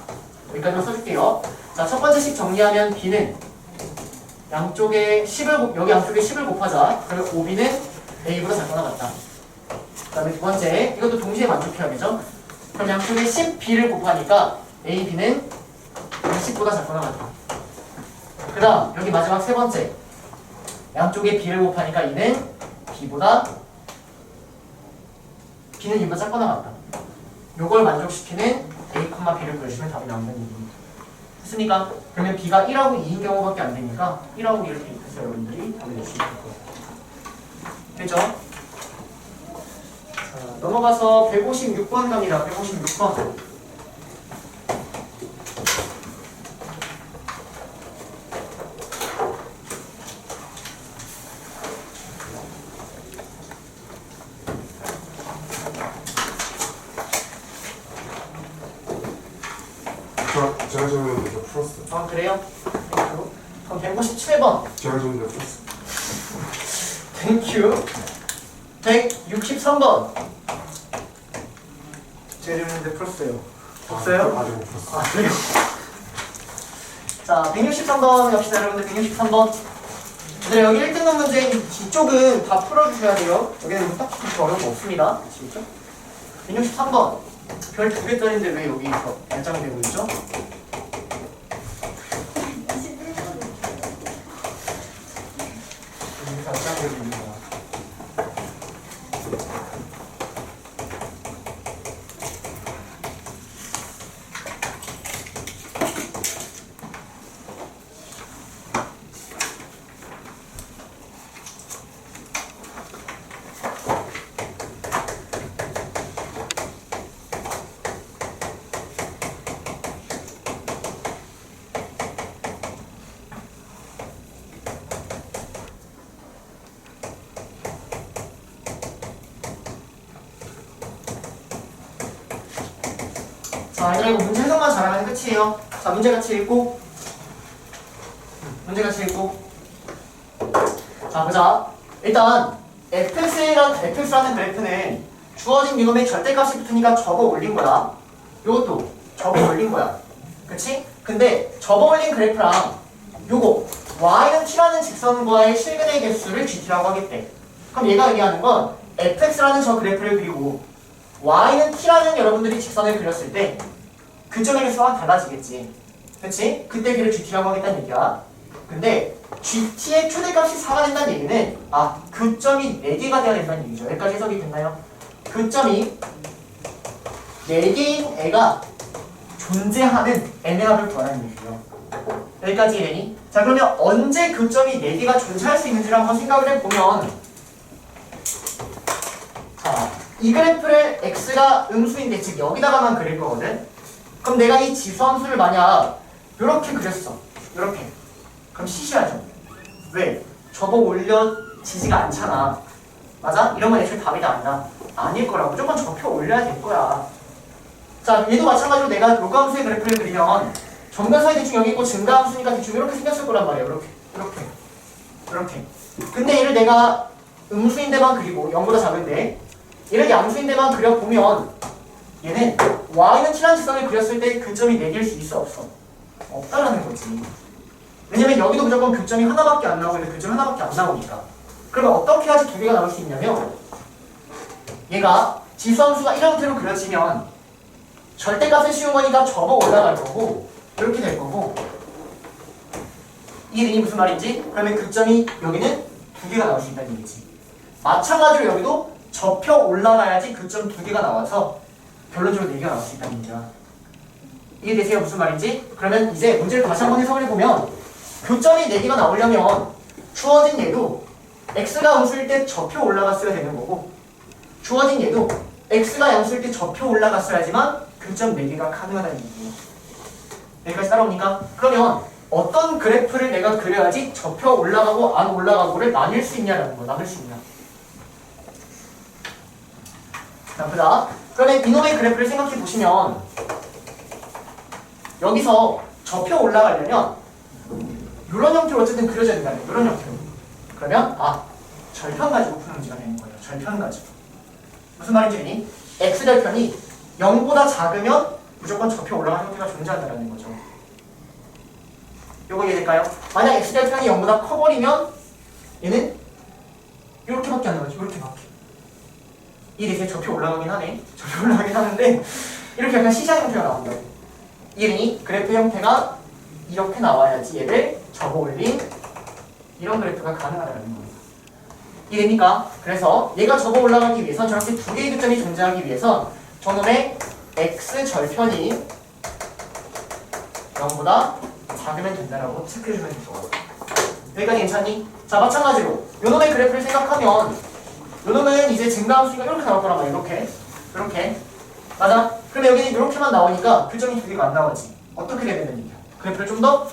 Speaker 1: 여기까지만 써줄게요. 자, 첫 번째 식 정리하면 b는 양쪽에 10을 여기 양쪽에 10을 곱하자. 그러면 5b는 a보다 작거나 같다. 그 다음에 두 번째 이것도 동시에 만족해야 되죠. 그럼 양쪽에 10b를 곱하니까 a, b는 20보다 작거나 같다. 그 다음 여기 마지막 세 번째 양쪽에 b를 곱하니까 2는 b보다 b는 2보다 작거나 같다. 요걸 만족시키는 a, b를 구해주시면 답이 나온다는 얘기입니다. 됐습니까? 그러면 b가 1하고 2인 경우밖에 안 되니까 1하고 2를 대입해서 여러분들이 답을 낼 수 있을 거예요. 됐죠? 자, 넘어가서 156번 갑니다. 156번.
Speaker 4: 제가 정했는데 저 풀었어요.
Speaker 1: 아, 그래요? 땡큐. 그럼 157번.
Speaker 4: 제가 정했는데 풀었어요.
Speaker 1: 땡큐. 163번. 제가 정했는데 풀었어요. 없어요?
Speaker 4: 아직 못 풀었어요.
Speaker 1: 아, 그래요? 자, 163번 갑시다, 여러분들. 163번. 네, 여기 1등급 문제 이쪽은 다 풀어주셔야 돼요. 여기는 딱히 그렇게 어려운 거 없습니다. 아시겠죠? 163번. 별 2개짜리인데 왜 여기서 발장이 되고 있죠?
Speaker 2: 21번.
Speaker 1: 여기서 발장이 되고 있는 거야. 자, 얘들아 이거 문제 해석만 잘하면 끝이에요. 자, 문제 같이 읽고 문제 같이 읽고 자, 보자. 일단 fx라는 그래프는 주어진 이놈의 절대값이 붙으니까 접어 올린 거야. 요것도 접어 올린 거야. 그치? 근데 접어 올린 그래프랑 요거 y는 t라는 직선과의 실근의 개수를 gt라고 하겠대. 그럼 얘가 얘기하는 건 fx라는 저 그래프를 그리고 y는 t라는 여러분들이 직선을 그렸을 때 그 점의 개수와 달라지겠지. 그치? 그때 걔를 gt라고 하겠다는 얘기야. 근데 gt의 최대값이 4가 된다는 얘기는 그 점이 4개가 돼야 된다는 얘기죠. 여기까지 해석이 됐나요? 그 점이 4개인 애가 존재하는 n의 합을 구하라는 얘기예요. 여기까지 이해되니? 자, 그러면 언제 그 점이 4개가 존재할 수 있는지를 한번 생각을 해보면 자, 이 그래프를 x가 음수인데 즉 여기다가만 그릴 거거든? 그럼 내가 이 지수함수를 만약 이렇게 그렸어. 이렇게. 그럼 시시하죠. 왜? 접어 올려지지가 않잖아. 맞아? 이런 건 애초에 답이 아니야. 아닐 거라고. 무조건 접혀 올려야 될 거야. 자, 얘도 마찬가지로 내가 로그함수의 그래프를 그리면 정변사이 대충 여기 있고 증가함수니까 대충 이렇게 생겼을 거란 말이야. 이렇게. 근데 얘를 내가 음수인데만 그리고 0보다 작은데 얘를 양수인데만 그려보면 얘는 y는 t라는 직선을 그렸을 때 그 점이 4개일 수 있어 없어? 없다라는 거지. 왜냐면 여기도 무조건 교점이 하나밖에 안 나오고 교점이 하나밖에 안 나오니까. 그러면 어떻게 해야지 두 개가 나올 수 있냐면 얘가 지수함수가 이런 형태로 그려지면 절대값을 씌운 거니까 접어 올라갈 거고 이렇게 될 거고 이게 무슨 말인지? 그러면 교점이 여기는 두 개가 나올 수 있다는 얘기지. 마찬가지로 여기도 접혀 올라가야지 교점 두 개가 나와서 결론적으로 네 개가 나올 수 있다는 얘기야. 이해되세요? 무슨 말인지? 그러면 이제 문제를 다시 한번 해석을 해보면 교점이 4개가 나오려면 주어진 얘도 x가 음수일 때 접혀 올라갔어야 되는 거고 주어진 얘도 x가 양수일 때 접혀 올라갔어야지만 교점 4개가 가능하다는 얘기예요. 여기까지 따라옵니까? 그러면 어떤 그래프를 내가 그려야지 접혀 올라가고 안 올라가고를 나뉠 수 있냐라는 거. 나눌 수 있냐. 자, 그다음 그러면 이놈의 그래프를 생각해 보시면 여기서 접혀 올라가려면 이런 형태로 어쨌든 그려져야 된다는 거예요. 이런 형태로. 그러면 절편 가지고 푸는 문제가 되는 거예요. 절편 가지고. 무슨 말인지 아니? x절편이 0보다 작으면 무조건 접혀 올라가는 형태가 존재한다는 거죠. 요거 이해될까요? 만약 x절편이 0보다 커버리면 얘는 이렇게밖에 안 나가죠. 이렇게밖에. 이래서 접혀 올라가긴 하네. 접혀 올라가긴 하는데 이렇게 약간 시장 형태가 나온다고. 이름이 그래프 형태가 이렇게 나와야지 얘를 접어 올린 이런 그래프가 가능하다는 겁니다. 이해됩니까? 그래서 얘가 접어 올라가기 위해서 저렇게 두 개의 교점이 존재하기 위해서 저놈의 x절편이 0보다 작으면 된다라고 체크해주면 되죠. 여기까지 괜찮니? 자, 마찬가지로 요놈의 그래프를 생각하면 요놈은 이제 증가함수가 이렇게 나올 거란 말이야. 이렇게 맞아? 그러면 여기는 이렇게만 나오니까 교점이 두 개가 안 나오지. 어떻게 돼야 되는 얘기야? 그래프를 좀 더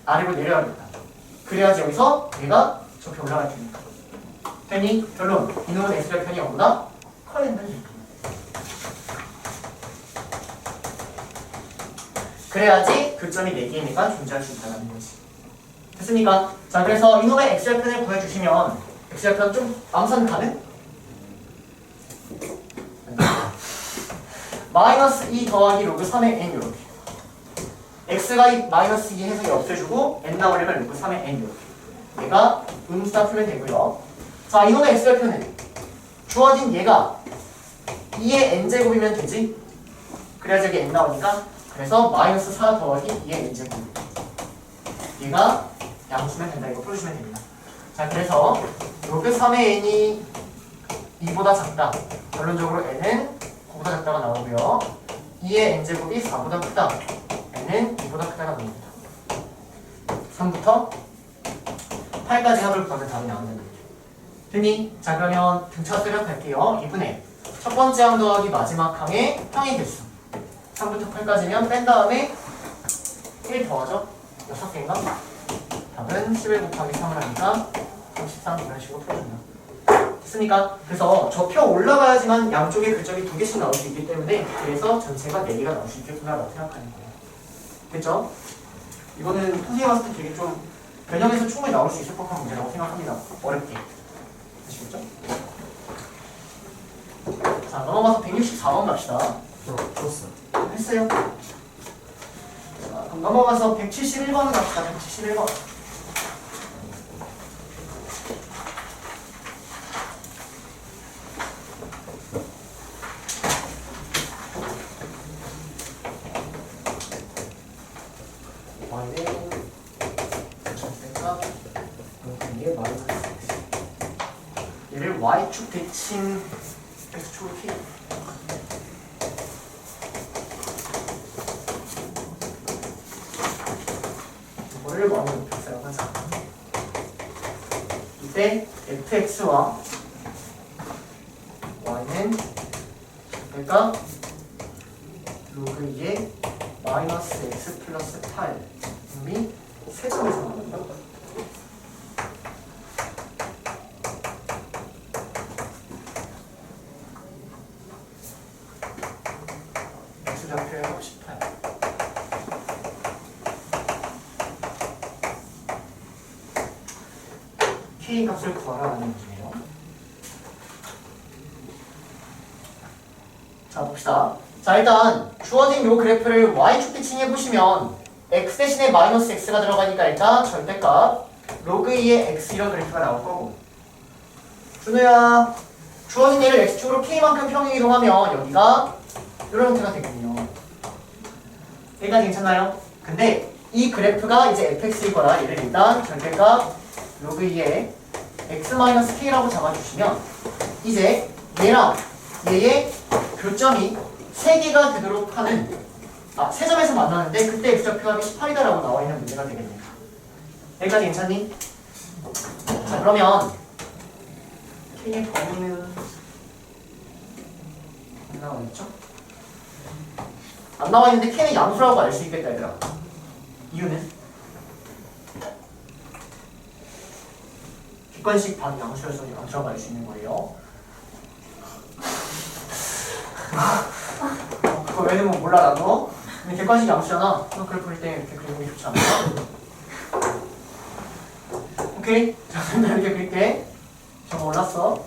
Speaker 1: 아래로 내려야겠다. 그래야지 여기서 얘가 접혀 올라갈 테니까. 됐니? 결론. 이놈은 x절편이 0보다 커야 된다는 얘기야. 그래야지 교점이 4개니까 존재할 수 있다는 거지. 됐습니까? 자, 그래서 이놈의 x절편을 구해주시면 x절편 좀 암산 가능? 마이너스 2 더하기 로그 3의 n 이렇게 x가 마이너스 2 해서 없애주고 n 나오려면 로그 3의 n 이렇게 얘가 음수다 풀면 되고요. 자, 이놈의 x절편은 주어진 얘가 2의 n제곱이면 되지? 그래야지 여기 n 나오니까 그래서 마이너스 4 더하기 2의 n제곱 얘가 양수면 된다. 이거 풀어주시면 됩니다. 자, 그래서 로그 3의 n이 2보다 작다. 결론적으로 n은 9보다 작다가 나오고요. 2의 n제곱이 4보다 크다. n은 2보다 크다가 나옵니다. 3부터 8까지 합을 구하면 답이 나온다는 거죠. 됐니? 자, 그러면 등차 수렴할게요. 2분의 첫 번째 항 더하기 마지막 항의 평의 개수 3부터 8까지면 뺀 다음에 1 더하죠? 6개인가? 답은 11 곱하기 3을 하니까 33 이런 식으로 풀어준다. 됐습니까? 그래서 접혀 올라가야지만 양쪽에 교점이 2개씩 나올 수 있기 때문에 그래서 전체가 4개가 나올 수 있겠구나라고 생각하는 거예요. 됐죠? 이거는 선생님 봤을 때 되게 좀 변형해서 충분히 나올 수 있을 법한 문제라고 생각합니다. 어렵게. 아시겠죠? 자, 넘어가서 164번 갑시다.
Speaker 4: 저 풀었어요.
Speaker 1: 했어요? 자, 그럼 넘어가서 171번을 갑시다. 171번. 얘를 y축 대칭 x축으로 K 이거를 y로 높였어요. 하자. 이때 fx와 y는 그러니까 로그 2의 마이너스 x 플러스 8 이미 세점에서 나옵니다. x좌표에 58 k 값을 구하라는 문제예요. 자, 봅시다. 자, 일단 주어진 요 그래프를 y축 대칭해 보시면 x 대신에 마이너스 x가 들어가니까 일단 절대값 로그 2의 x 이런 그래프가 나올 거고. 준우야, 주어진 얘를 x축으로 k만큼 평행 이동하면 여기가 이런 형태가 되거든요. 여기까지 괜찮나요? 근데 이 그래프가 이제 fx일 거라 얘를 일단 절대값 로그 2의 x-k라고 잡아주시면 이제 얘랑 얘의 교점이 3개가 되도록 하는 세 점에서 만나는데 그때 x좌표합이 18이다라고 나와 있는 문제가 되겠네요. 여기까지 괜찮니? 자, 그러면 k의 범위는 안 나와 있죠? 안 나와 있는데 k는 양수라고 알 수 있겠다 얘들아. 이유는 객관식 반응 양수여서 양수라고 알 수 있는 거예요. 그거 왜냐면 몰라 나도. 근데 객관식 양수잖아. 그걸 볼 때 이렇게 그리는 게 좋지 않나? 오케이. 자, 그럼 이렇게 그릴게. 저거 올랐어.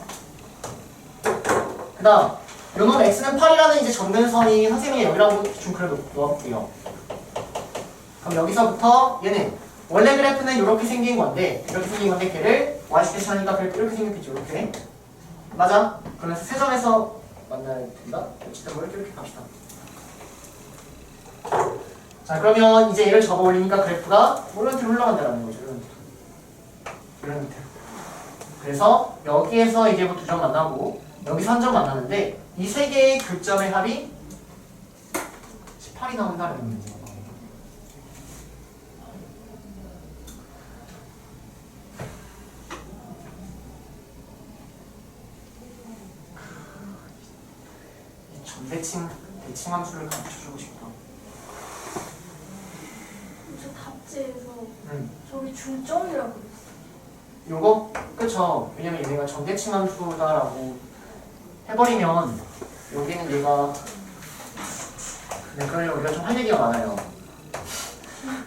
Speaker 1: 그 다음 요놈 x는 8이라는 이제 정근선이 선생님이 여기라고 대충 그려 놓을게요. 그럼 여기서부터 얘는 원래 그래프는 이렇게 생긴 건데 걔를 y축 대신하니까 그래프 이렇게 생겼겠죠. 이렇게 맞아? 그러면서 세 점에서 만나야 된다? 어쨌든 뭐 이렇게 갑시다. 자, 그러면 이제 얘를 적어 올리니까 그래프가 이런 뒤로 흘러간다는 거죠. 이런 형태로. 그래서 여기에서 이제 뭐 2점 만나고 여기서 1점 만나는데 이 세 개의 교점의 합이 18이 나온다는 문제예요. 대칭 함수를 가르쳐주고 싶다.
Speaker 2: 저 답지에서
Speaker 1: 응.
Speaker 2: 저기 중점이라고 그랬어.
Speaker 1: 요거? 그쵸. 왜냐면 얘네가 정대칭 함수다라고 해버리면 여기는 얘가 그러려고 우리가 좀 할 얘기가 많아요.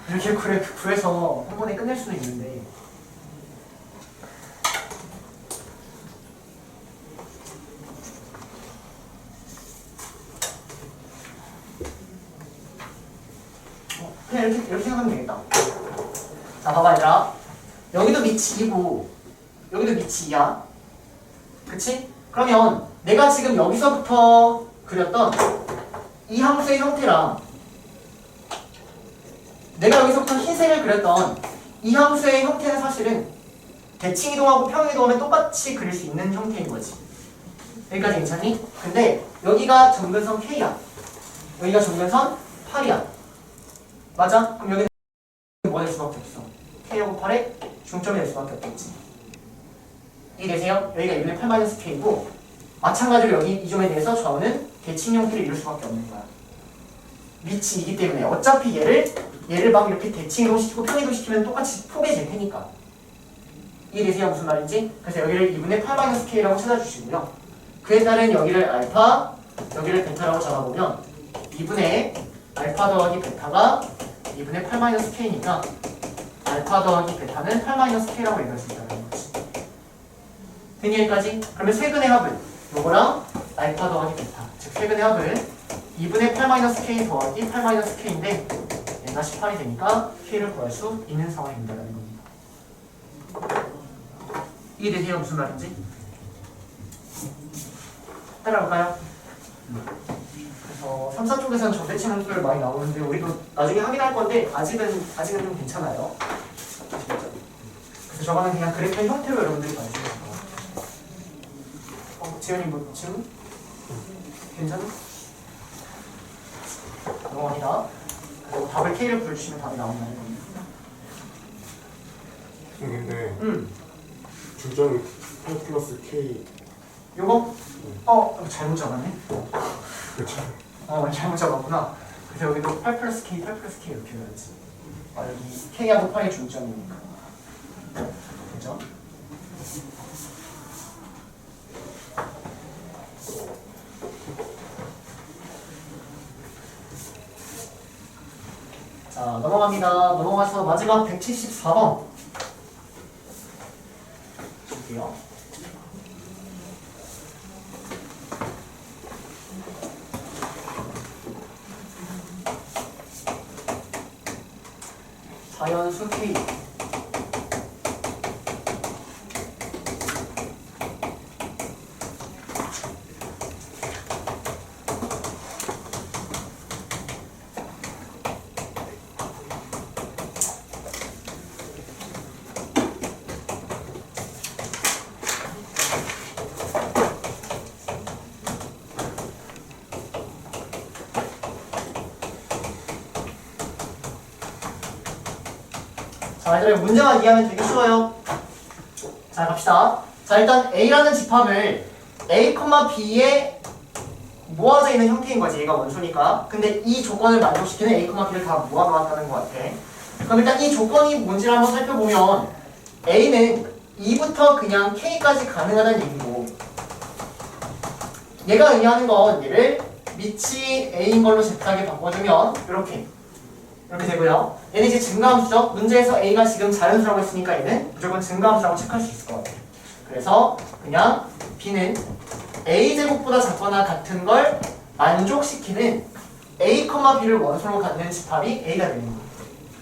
Speaker 1: 이렇게 그래프 구해서 한 번에 끝낼 수는 있는데 그냥 이렇게 생각하면 되겠다. 자, 봐봐 얘들아. 여기도 밑이 2고 여기도 밑이 2야. 그치? 그러면 내가 지금 여기서부터 그렸던 이 함수의 형태랑 내가 여기서부터 흰색을 그렸던 이 함수의 형태는 사실은 대칭 이동하고 평행 이동하면 똑같이 그릴 수 있는 형태인 거지. 여기까지 괜찮니? 근데 여기가 점근선 K야. 여기가 점근선 8이야. 맞아? 그럼 여기는 뭐 될 수밖에 없어? K하고 8의 중점이 될 수밖에 없겠지. 이해되세요? 여기가 2분의 8-K고 마찬가지로 여기 이 점에 대해서 좌우는 대칭 형태를 이룰 수밖에 없는 거야. 밑이 2기 때문에 어차피 얘를 막 이렇게 대칭 이동시키고 평행 이동시키면 똑같이 포개질 테니까. 이해되세요? 무슨 말인지? 그래서 여기를 2분의 8-K라고 찾아주시고요. 그에 따른 여기를 알파, 여기를 베타라고 잡아보면 2분의 알파 더하기 베타가 2분의 8-K니까 알파 더하기 베타는 8-K라고 얘기할 수 있다는 거지. 된 여기까지? 그러면 세근의 합은 요거랑 알파 더하기 베타, 즉 세근의 합은 2분의 8-K 더하기 8-K인데 얘가 18이 되니까 K를 구할 수 있는 상황입니다라는 겁니다. 이해되세요? 무슨 말인지? 따라올까요? 그래서 3, 4쪽에서는 정대칭 함수를 많이 나오는데 우리도 나중에 확인할 건데 아직은 좀 괜찮아요. 아시겠죠? 그래서 저거는 그냥 그래프의 형태로 여러분들이 봐주시면 돼요. 지현이 뭐 지금? 괜찮아? 넘어갑니다. 그리고 답을 K를 불러주시면 답이 나온다는 겁니다.
Speaker 4: 근데 중점이 8+K
Speaker 1: 요거? 잘못 적었네?
Speaker 4: 그쵸?
Speaker 1: 잘못 적었구나. 그래서 여기도 8+K, 8+K 이렇게 해야지. 여기 K하고 8의 중점이니까. 그죠? 자, 넘어갑니다. 넘어가서 마지막 174번. 볼게요. 자연수 K. 자, 얘들아 문제만 이해하면 되게 쉬워요. 자, 갑시다. 자, 일단 A라는 집합을 A, B에 모아져 있는 형태인 거지. 얘가 원소니까. 근데 이 조건을 만족시키는 A, B를 다 모아놓았다는 것 같아. 그럼 일단 이 조건이 뭔지를 한번 살펴보면 A는 2부터 그냥 K까지 가능하다는 얘기고, 얘가 의미하는 건 얘를 밑이 A인 걸로 잽싸게 바꿔주면 이렇게 되고요. 얘는 이제 증가함수죠. 문제에서 A가 지금 자연수라고 했으니까 얘는 무조건 증가함수라고 체크할 수 있을 것 같아요. 그래서 그냥 B는 A제곱보다 작거나 같은 걸 만족시키는 A, B를 원소로 갖는 집합이 A가 되는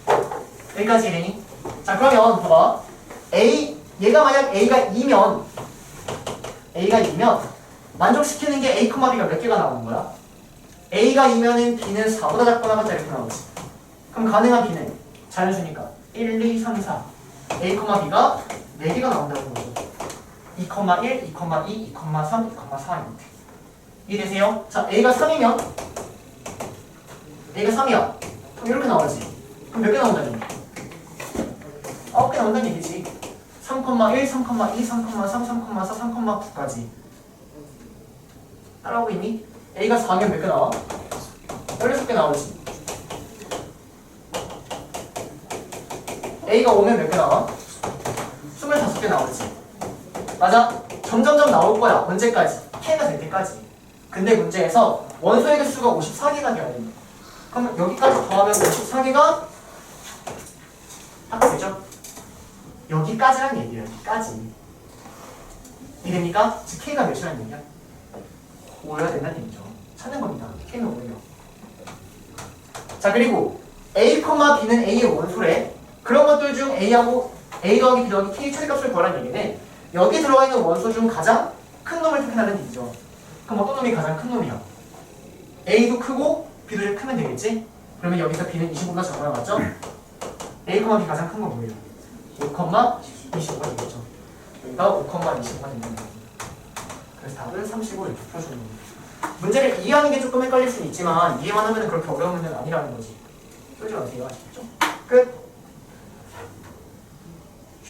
Speaker 1: 거예요. 여기까지 이해되니? 자, 그러면 봐봐. 얘가 만약 A가 2면 만족시키는 게 A, B가 몇 개가 나오는 거야? A가 2면은 B는 4보다 작거나 같다 이렇게 나오지. 그럼 가능한 B는 자연수니까 1, 2, 3, 4 A, B가 4개가 나온다는 거죠. 2,1, 2,2, 2,3, 2,4 이렇게. 이해되세요? 자, A가 3이면 A가 3이야. 그럼 이렇게 나오지. 그럼 몇 개 나온다는 얘기? 9개 나온다는 얘기지. 3,1, 3,2, 3,3, 3,4, 3,9까지. 따라오고 있니? A가 4면 몇 개 나와? 16개 나오지. A가 5면 몇 개 나와? 25개 나오지. 맞아? 점점점 나올 거야. 언제까지? K가 될 때까지. 근데 문제에서 원소의 개수가 54개가 돼야 된다. 그러면 여기까지 더하면 54개가 딱 되죠? 여기까지란 얘기예요. 여기까지. 이해됩니까? 즉 K가 몇이라는 얘기야? 5여야 된다는 얘기죠. 찾는 겁니다. K는 5예요. 자, 그리고 A, B는 A의 원소래. 그런 것들 중 A 더하기 B 더하기 K 최대값을 구하라는 얘기는 여기 들어가 있는 원소 중 가장 큰 놈을 택하라는 얘기죠. 그럼 어떤 놈이 가장 큰 놈이야? A도 크고 B도 좀 크면 되겠지? 그러면 여기서 B는 25보다 작거나 맞죠? A, B 가장 큰 건 뭐예요? 5,25가 되겠죠. 여기가 5,25가 되는 거예요. 그래서 답은 35 이렇게 풀어주는 겁니다. 문제를 이해하는 게 조금 헷갈릴 수는 있지만 이해만 하면 그렇게 어려운 문제는 아니라는 거지. 쫄지 마세요. 아시겠죠? 끝!